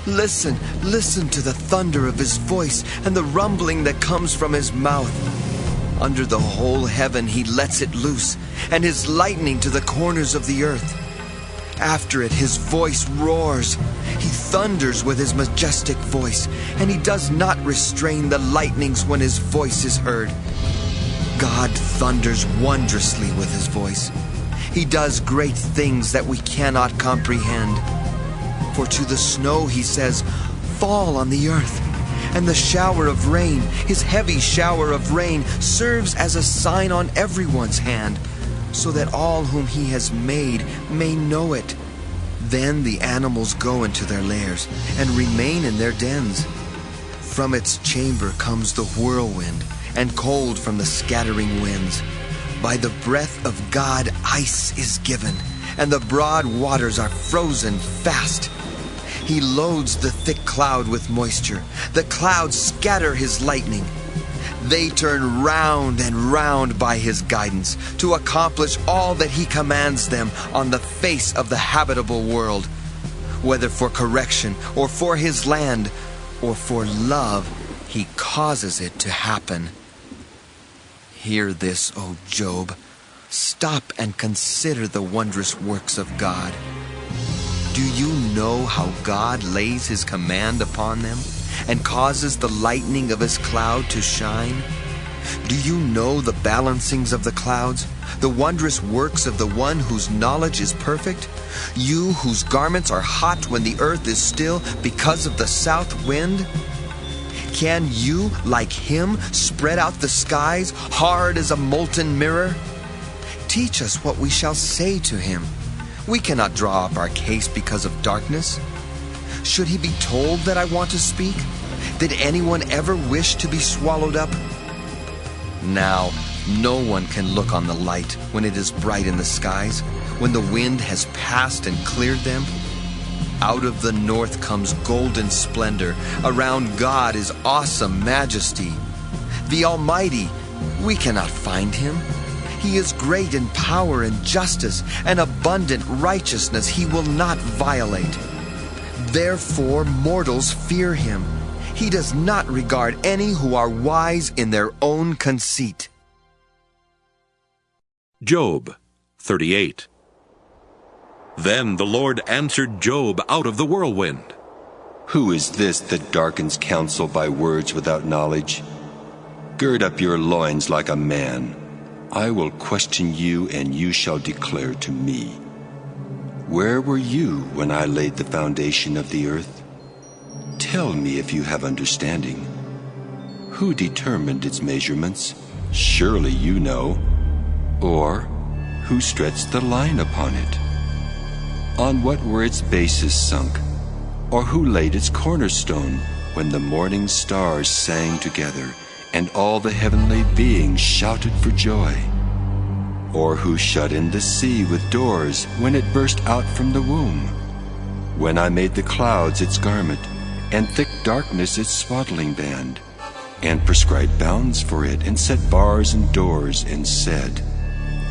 Listen, listen to the thunder of his voice and the rumbling that comes from his mouth. Under the whole heaven he lets it loose, and his lightning to the corners of the earth. After it his voice roars. He thunders with his majestic voice, and he does not restrain the lightnings when his voice is heard. God thunders wondrously with his voice. He does great things that we cannot comprehend. For to the snow he says, fall on the earth. And the shower of rain, his heavy shower of rain, serves as a sign on everyone's hand, so that all whom he has made may know it. Then the animals go into their lairs and remain in their dens. From its chamber comes the whirlwind, and cold from the scattering winds. By the breath of God ice is given, and the broad waters are frozen fast. He loads the thick cloud with moisture. The clouds scatter his lightning. They turn round and round by his guidance, to accomplish all that he commands them on the face of the habitable world. Whether for correction or for his land, or for love, he causes it to happen. Hear this, O Job. Stop and consider the wondrous works of God. Do you know how God lays his command upon them and causes the lightning of his cloud to shine? Do you know the balancings of the clouds, the wondrous works of the one whose knowledge is perfect? You whose garments are hot when the earth is still because of the south wind? Can you, like him, spread out the skies hard as a molten mirror? Teach us what we shall say to him. We cannot draw up our case because of darkness. Should he be told that I want to speak? Did anyone ever wish to be swallowed up? Now, no one can look on the light when it is bright in the skies, when the wind has passed and cleared them. Out of the north comes golden splendor. Around God is awesome majesty. The Almighty, we cannot find him. He is great in power and justice, and abundant righteousness he will not violate. Therefore mortals fear him. He does not regard any who are wise in their own conceit. Job 38. Then the Lord answered Job out of the whirlwind. Who is this that darkens counsel by words without knowledge? Gird up your loins like a man. I will question you, and you shall declare to me. Where were you when I laid the foundation of the earth? Tell me if you have understanding. Who determined its measurements? Surely you know. Or who stretched the line upon it? On what were its bases sunk? Or who laid its cornerstone when the morning stars sang together and all the heavenly beings shouted for joy? Or who shut in the sea with doors when it burst out from the womb? When I made the clouds its garment, and thick darkness its swaddling band, and prescribed bounds for it, and set bars and doors, and said,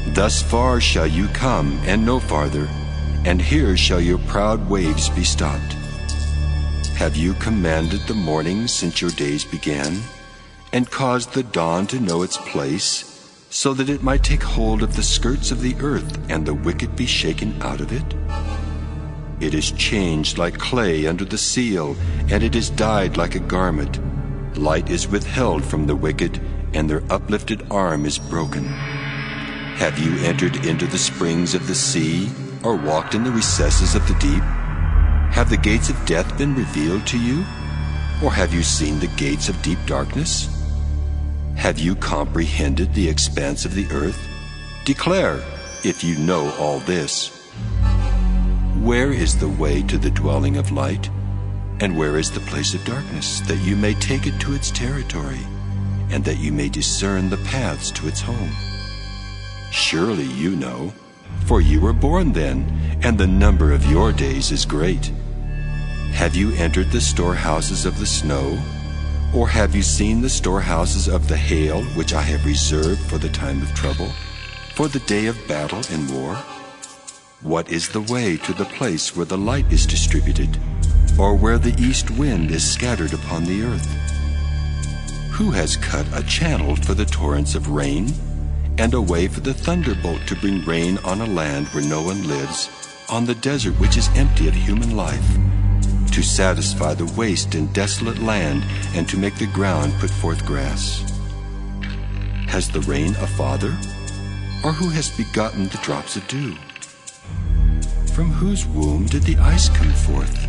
Thus far shall you come, and no farther, and here shall your proud waves be stopped. Have you commanded the morning since your days began, and caused the dawn to know its place, so that it might take hold of the skirts of the earth, and the wicked be shaken out of it? It is changed like clay under the seal, and it is dyed like a garment. Light is withheld from the wicked, and their uplifted arm is broken. Have you entered into the springs of the sea, or walked in the recesses of the deep? Have the gates of death been revealed to you? Or have you seen the gates of deep darkness? Have you comprehended the expanse of the earth? Declare, if you know all this. Where is the way to the dwelling of light? And where is the place of darkness, that you may take it to its territory, and that you may discern the paths to its home? Surely you know, for you were born then, and the number of your days is great. Have you entered the storehouses of the snow? Or have you seen the storehouses of the hail, which I have reserved for the time of trouble, for the day of battle and war? What is the way to the place where the light is distributed, or where the east wind is scattered upon the earth? Who has cut a channel for the torrents of rain, and a way for the thunderbolt to bring rain on a land where no one lives, on the desert which is empty of human life, to satisfy the waste and desolate land, and to make the ground put forth grass? Has the rain a father? Or who has begotten the drops of dew? From whose womb did the ice come forth?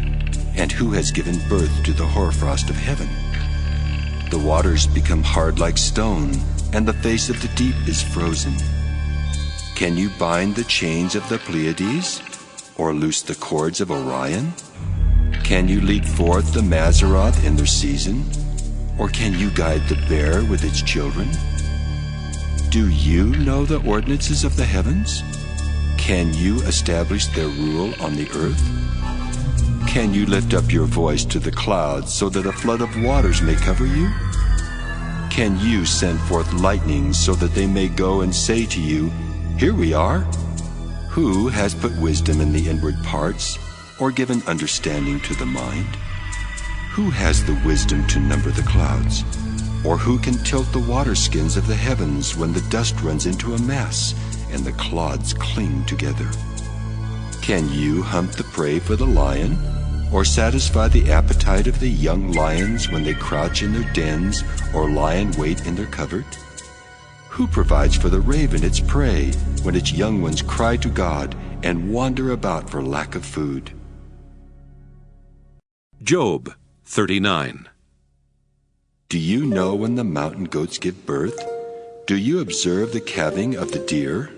And who has given birth to the hoarfrost of heaven? The waters become hard like stone, and the face of the deep is frozen. Can you bind the chains of the Pleiades, or loose the cords of Orion? Can you lead forth the Mazzaroth in their season? Or can you guide the bear with its children? Do you know the ordinances of the heavens? Can you establish their rule on the earth? Can you lift up your voice to the clouds so that a flood of waters may cover you? Can you send forth lightnings so that they may go and say to you, Here we are? Who has put wisdom in the inward parts, or given understanding to the mind? Who has the wisdom to number the clouds? Or who can tilt the water skins of the heavens when the dust runs into a mass and the clods cling together? Can you hunt the prey for the lion, or satisfy the appetite of the young lions when they crouch in their dens or lie in wait in their covert? Who provides for the raven its prey when its young ones cry to God and wander about for lack of food? Job 39. Do you know when the mountain goats give birth? Do you observe the calving of the deer?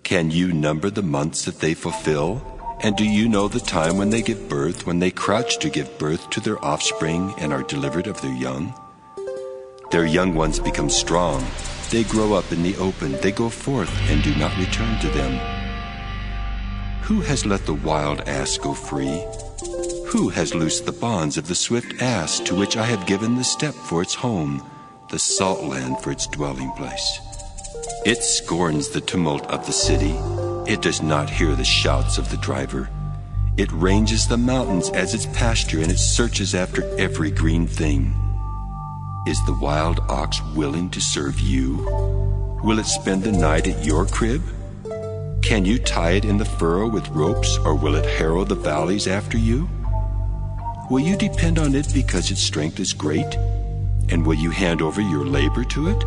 Can you number the months that they fulfill? And do you know the time when they give birth, when they crouch to give birth to their offspring and are delivered of their young? Their young ones become strong. They grow up in the open. They go forth and do not return to them. Who has let the wild ass go free? Who has loosed the bonds of the swift ass, to which I have given the steppe for its home, the salt land for its dwelling place? It scorns the tumult of the city. It does not hear the shouts of the driver. It ranges the mountains as its pasture, and it searches after every green thing. Is the wild ox willing to serve you? Will it spend the night at your crib? Can you tie it in the furrow with ropes, or will it harrow the valleys after you? Will you depend on it because its strength is great? And will you hand over your labor to it?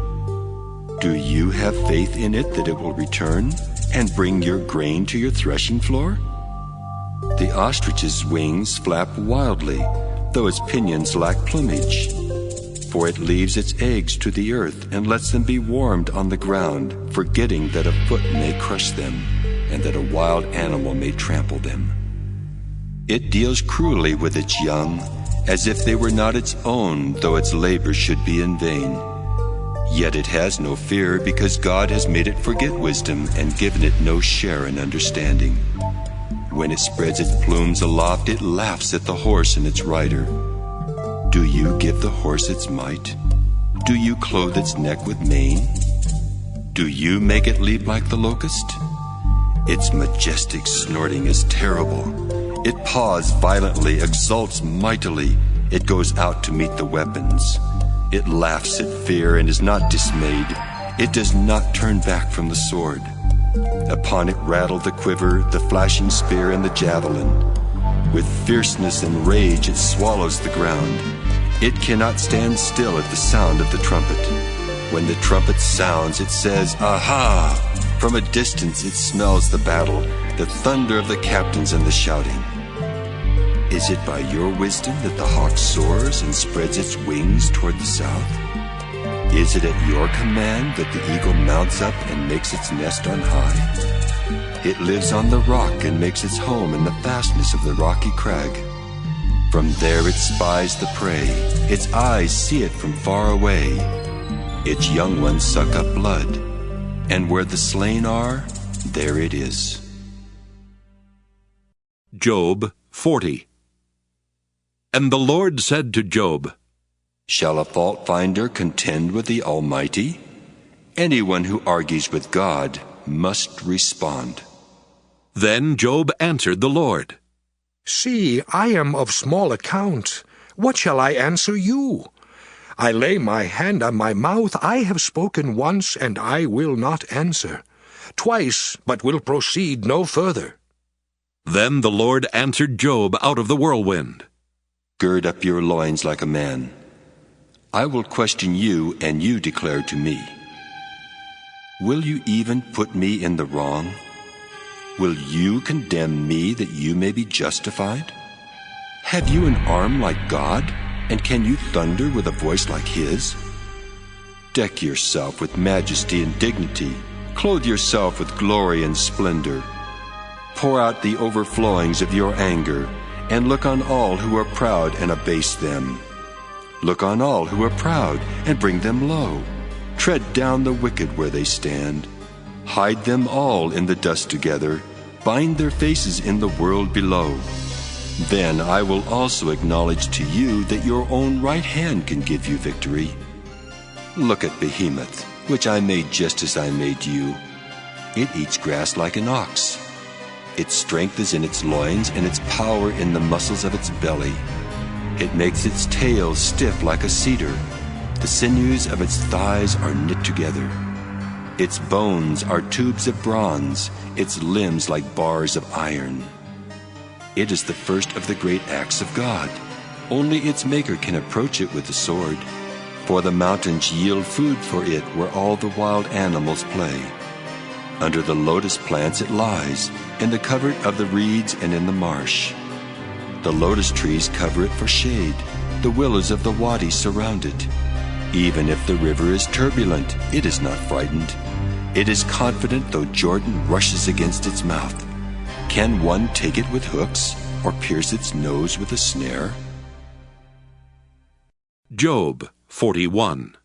Do you have faith in it that it will return and bring your grain to your threshing floor? The ostrich's wings flap wildly, though its pinions lack plumage. For it leaves its eggs to the earth and lets them be warmed on the ground, forgetting that a foot may crush them and that a wild animal may trample them. It deals cruelly with its young, as if they were not its own, though its labor should be in vain. Yet it has no fear, because God has made it forget wisdom and given it no share in understanding. When it spreads its plumes aloft, it laughs at the horse and its rider. Do you give the horse its might? Do you clothe its neck with mane? Do you make it leap like the locust? Its majestic snorting is terrible. It paws violently, exults mightily. It goes out to meet the weapons. It laughs at fear and is not dismayed. It does not turn back from the sword. Upon it rattle the quiver, the flashing spear, and the javelin. With fierceness and rage it swallows the ground. It cannot stand still at the sound of the trumpet. When the trumpet sounds, it says, "Aha!" From a distance it smells the battle, the thunder of the captains and the shouting. Is it by your wisdom that the hawk soars and spreads its wings toward the south? Is it at your command that the eagle mounts up and makes its nest on high? It lives on the rock and makes its home in the fastness of the rocky crag. From there it spies the prey. Its eyes see it from far away. Its young ones suck up blood, and where the slain are, there it is. Job 40. And the Lord said to Job, Shall a fault finder contend with the Almighty? Anyone who argues with God must respond. Then Job answered the Lord, See, I am of small account. What shall I answer you? I lay my hand on my mouth. I have spoken once, and I will not answer. Twice, but will proceed no further. Then the Lord answered Job out of the whirlwind. Gird up your loins like a man. I will question you, and you declare to me. Will you even put me in the wrong? Will you condemn me that you may be justified? Have you an arm like God, and can you thunder with a voice like His? Deck yourself with majesty and dignity. Clothe yourself with glory and splendor. Pour out the overflowings of your anger, and look on all who are proud and abase them. Look on all who are proud and bring them low. Tread down the wicked where they stand. Hide them all in the dust together. Bind their faces in the world below. Then I will also acknowledge to you that your own right hand can give you victory. Look at Behemoth, which I made just as I made you. It eats grass like an ox. Its strength is in its loins, and its power in the muscles of its belly. It makes its tail stiff like a cedar. The sinews of its thighs are knit together. Its bones are tubes of bronze, its limbs like bars of iron. It is the first of the great acts of God. Only its maker can approach it with the sword. For the mountains yield food for it where all the wild animals play. Under the lotus plants it lies, in the covert of the reeds and in the marsh. The lotus trees cover it for shade, the willows of the wadi surround it. Even if the river is turbulent, it is not frightened. It is confident though Jordan rushes against its mouth. Can one take it with hooks, or pierce its nose with a snare? Job 41.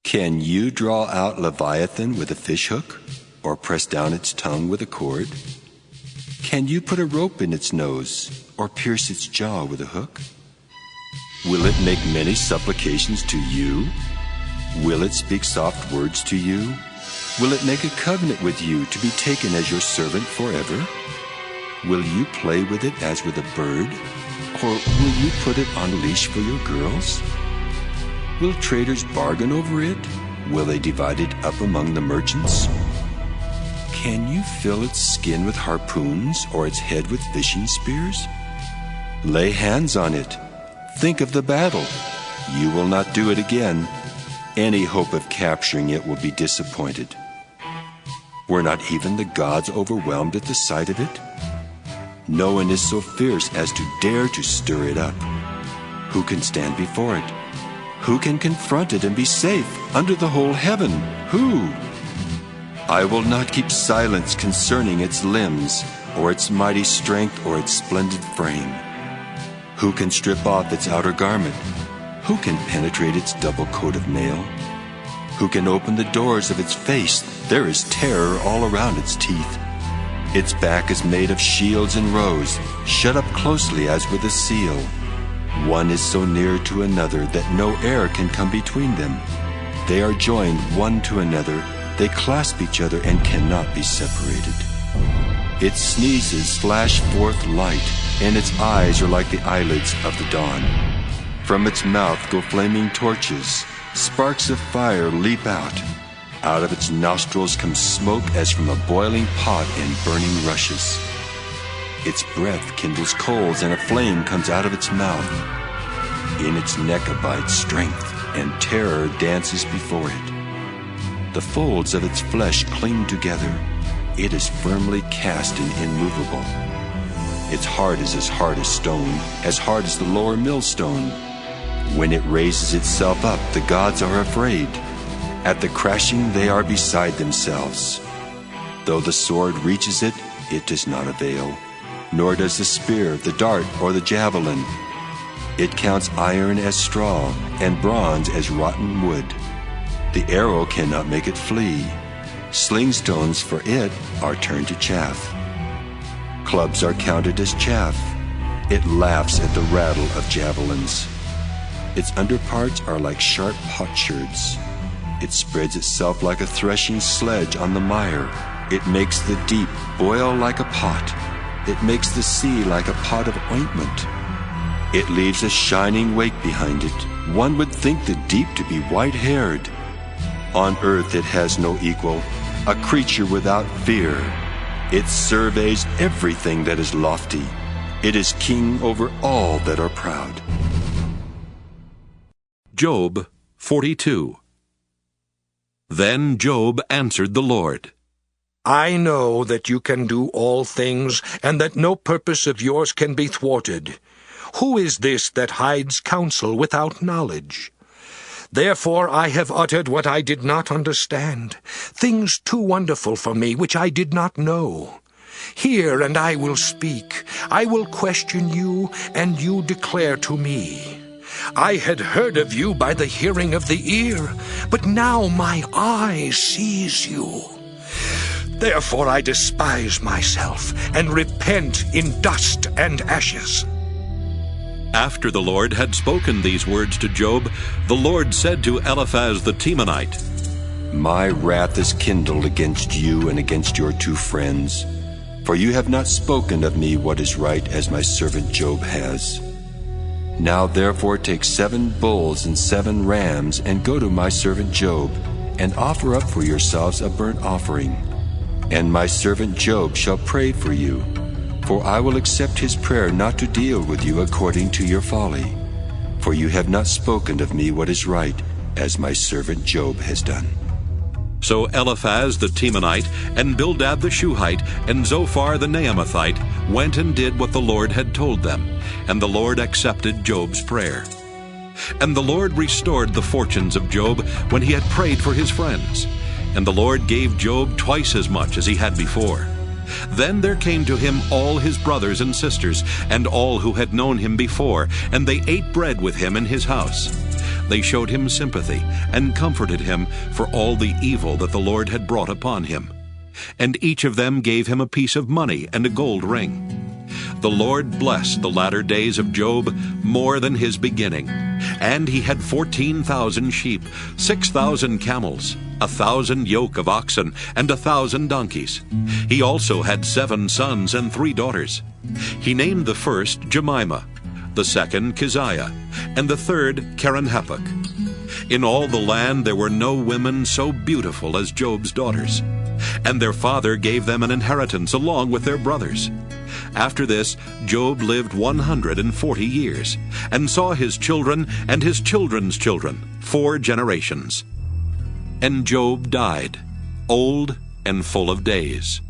Can you draw out Leviathan with a fishhook, or press down its tongue with a cord? Can you put a rope in its nose, or pierce its jaw with a hook? Will it make many supplications to you? Will it speak soft words to you? Will it make a covenant with you to be taken as your servant forever? Will you play with it as with a bird, or will you put it on leash for your girls? Will traders bargain over it? Will they divide it up among the merchants? Can you fill its skin with harpoons, or its head with fishing spears? Lay hands on it. Think of the battle. You will not do it again. Any hope of capturing it will be disappointed. Were not even the gods overwhelmed at the sight of it? No one is so fierce as to dare to stir it up. Who can stand before it? Who can confront it and be safe under the whole heaven? Who? I will not keep silence concerning its limbs, or its mighty strength, or its splendid frame. Who can strip off its outer garment? Who can penetrate its double coat of mail? Who can open the doors of its face? There is terror all around its teeth. Its back is made of shields and rows, shut up closely as with a seal. One is so near to another that no air can come between them. They are joined one to another. They clasp each other and cannot be separated. Its sneezes flash forth light, and its eyes are like the eyelids of the dawn. From its mouth go flaming torches. Sparks of fire leap out. Out of its nostrils comes smoke as from a boiling pot and burning rushes. Its breath kindles coals, and a flame comes out of its mouth. In its neck abides strength, and terror dances before it. The folds of its flesh cling together. It is firmly cast and immovable. Its heart is as hard as the lower millstone. When it raises itself up, the gods are afraid. At the crashing, they are beside themselves. Though the sword reaches it, it does not avail, nor does the spear, the dart, or the javelin. It counts iron as straw, and bronze as rotten wood. The arrow cannot make it flee. Sling stones for it are turned to chaff. Clubs are counted as chaff. It laughs at the rattle of javelins. Its underparts are like sharp potsherds. It spreads itself like a threshing sledge on the mire. It makes the deep boil like a pot. It makes the sea like a pot of ointment. It leaves a shining wake behind it. One would think the deep to be white-haired. On earth it has no equal, a creature without fear. It surveys everything that is lofty. It is king over all that are proud. Job 42. Then Job answered the Lord, I know that you can do all things, and that no purpose of yours can be thwarted. Who is this that hides counsel without knowledge? Therefore I have uttered what I did not understand, things too wonderful for me which I did not know. Hear, and I will speak. I will question you, and you declare to me. I had heard of you by the hearing of the ear, but now my eye sees you. Therefore I despise myself, and repent in dust and ashes. After the Lord had spoken these words to Job, the Lord said to Eliphaz the Temanite, My wrath is kindled against you and against your two friends, for you have not spoken of me what is right as my servant Job has. Now therefore take 7 bulls and 7 rams, and go to my servant Job, and offer up for yourselves a burnt offering. And my servant Job shall pray for you, for I will accept his prayer not to deal with you according to your folly. For you have not spoken of me what is right, as my servant Job has done. So Eliphaz the Temanite, and Bildad the Shuhite, and Zophar the Naamathite went and did what the Lord had told them, and the Lord accepted Job's prayer. And the Lord restored the fortunes of Job when he had prayed for his friends, and the Lord gave Job twice as much as he had before. Then there came to him all his brothers and sisters, and all who had known him before, and they ate bread with him in his house. They showed him sympathy, and comforted him for all the evil that the Lord had brought upon him. And each of them gave him a piece of money and a gold ring. The Lord blessed the latter days of Job more than his beginning. And he had 14,000 sheep, 6,000 camels, 1,000 yoke of oxen, and 1,000 donkeys. He also had 7 sons and 3 daughters. He named the first Jemimah, the second Keziah, and the third Keren-Happuch. In all the land there were no women so beautiful as Job's daughters, and their father gave them an inheritance along with their brothers. After this, Job lived 140 years, and saw his children and his children's children 4 generations. And Job died, old and full of days.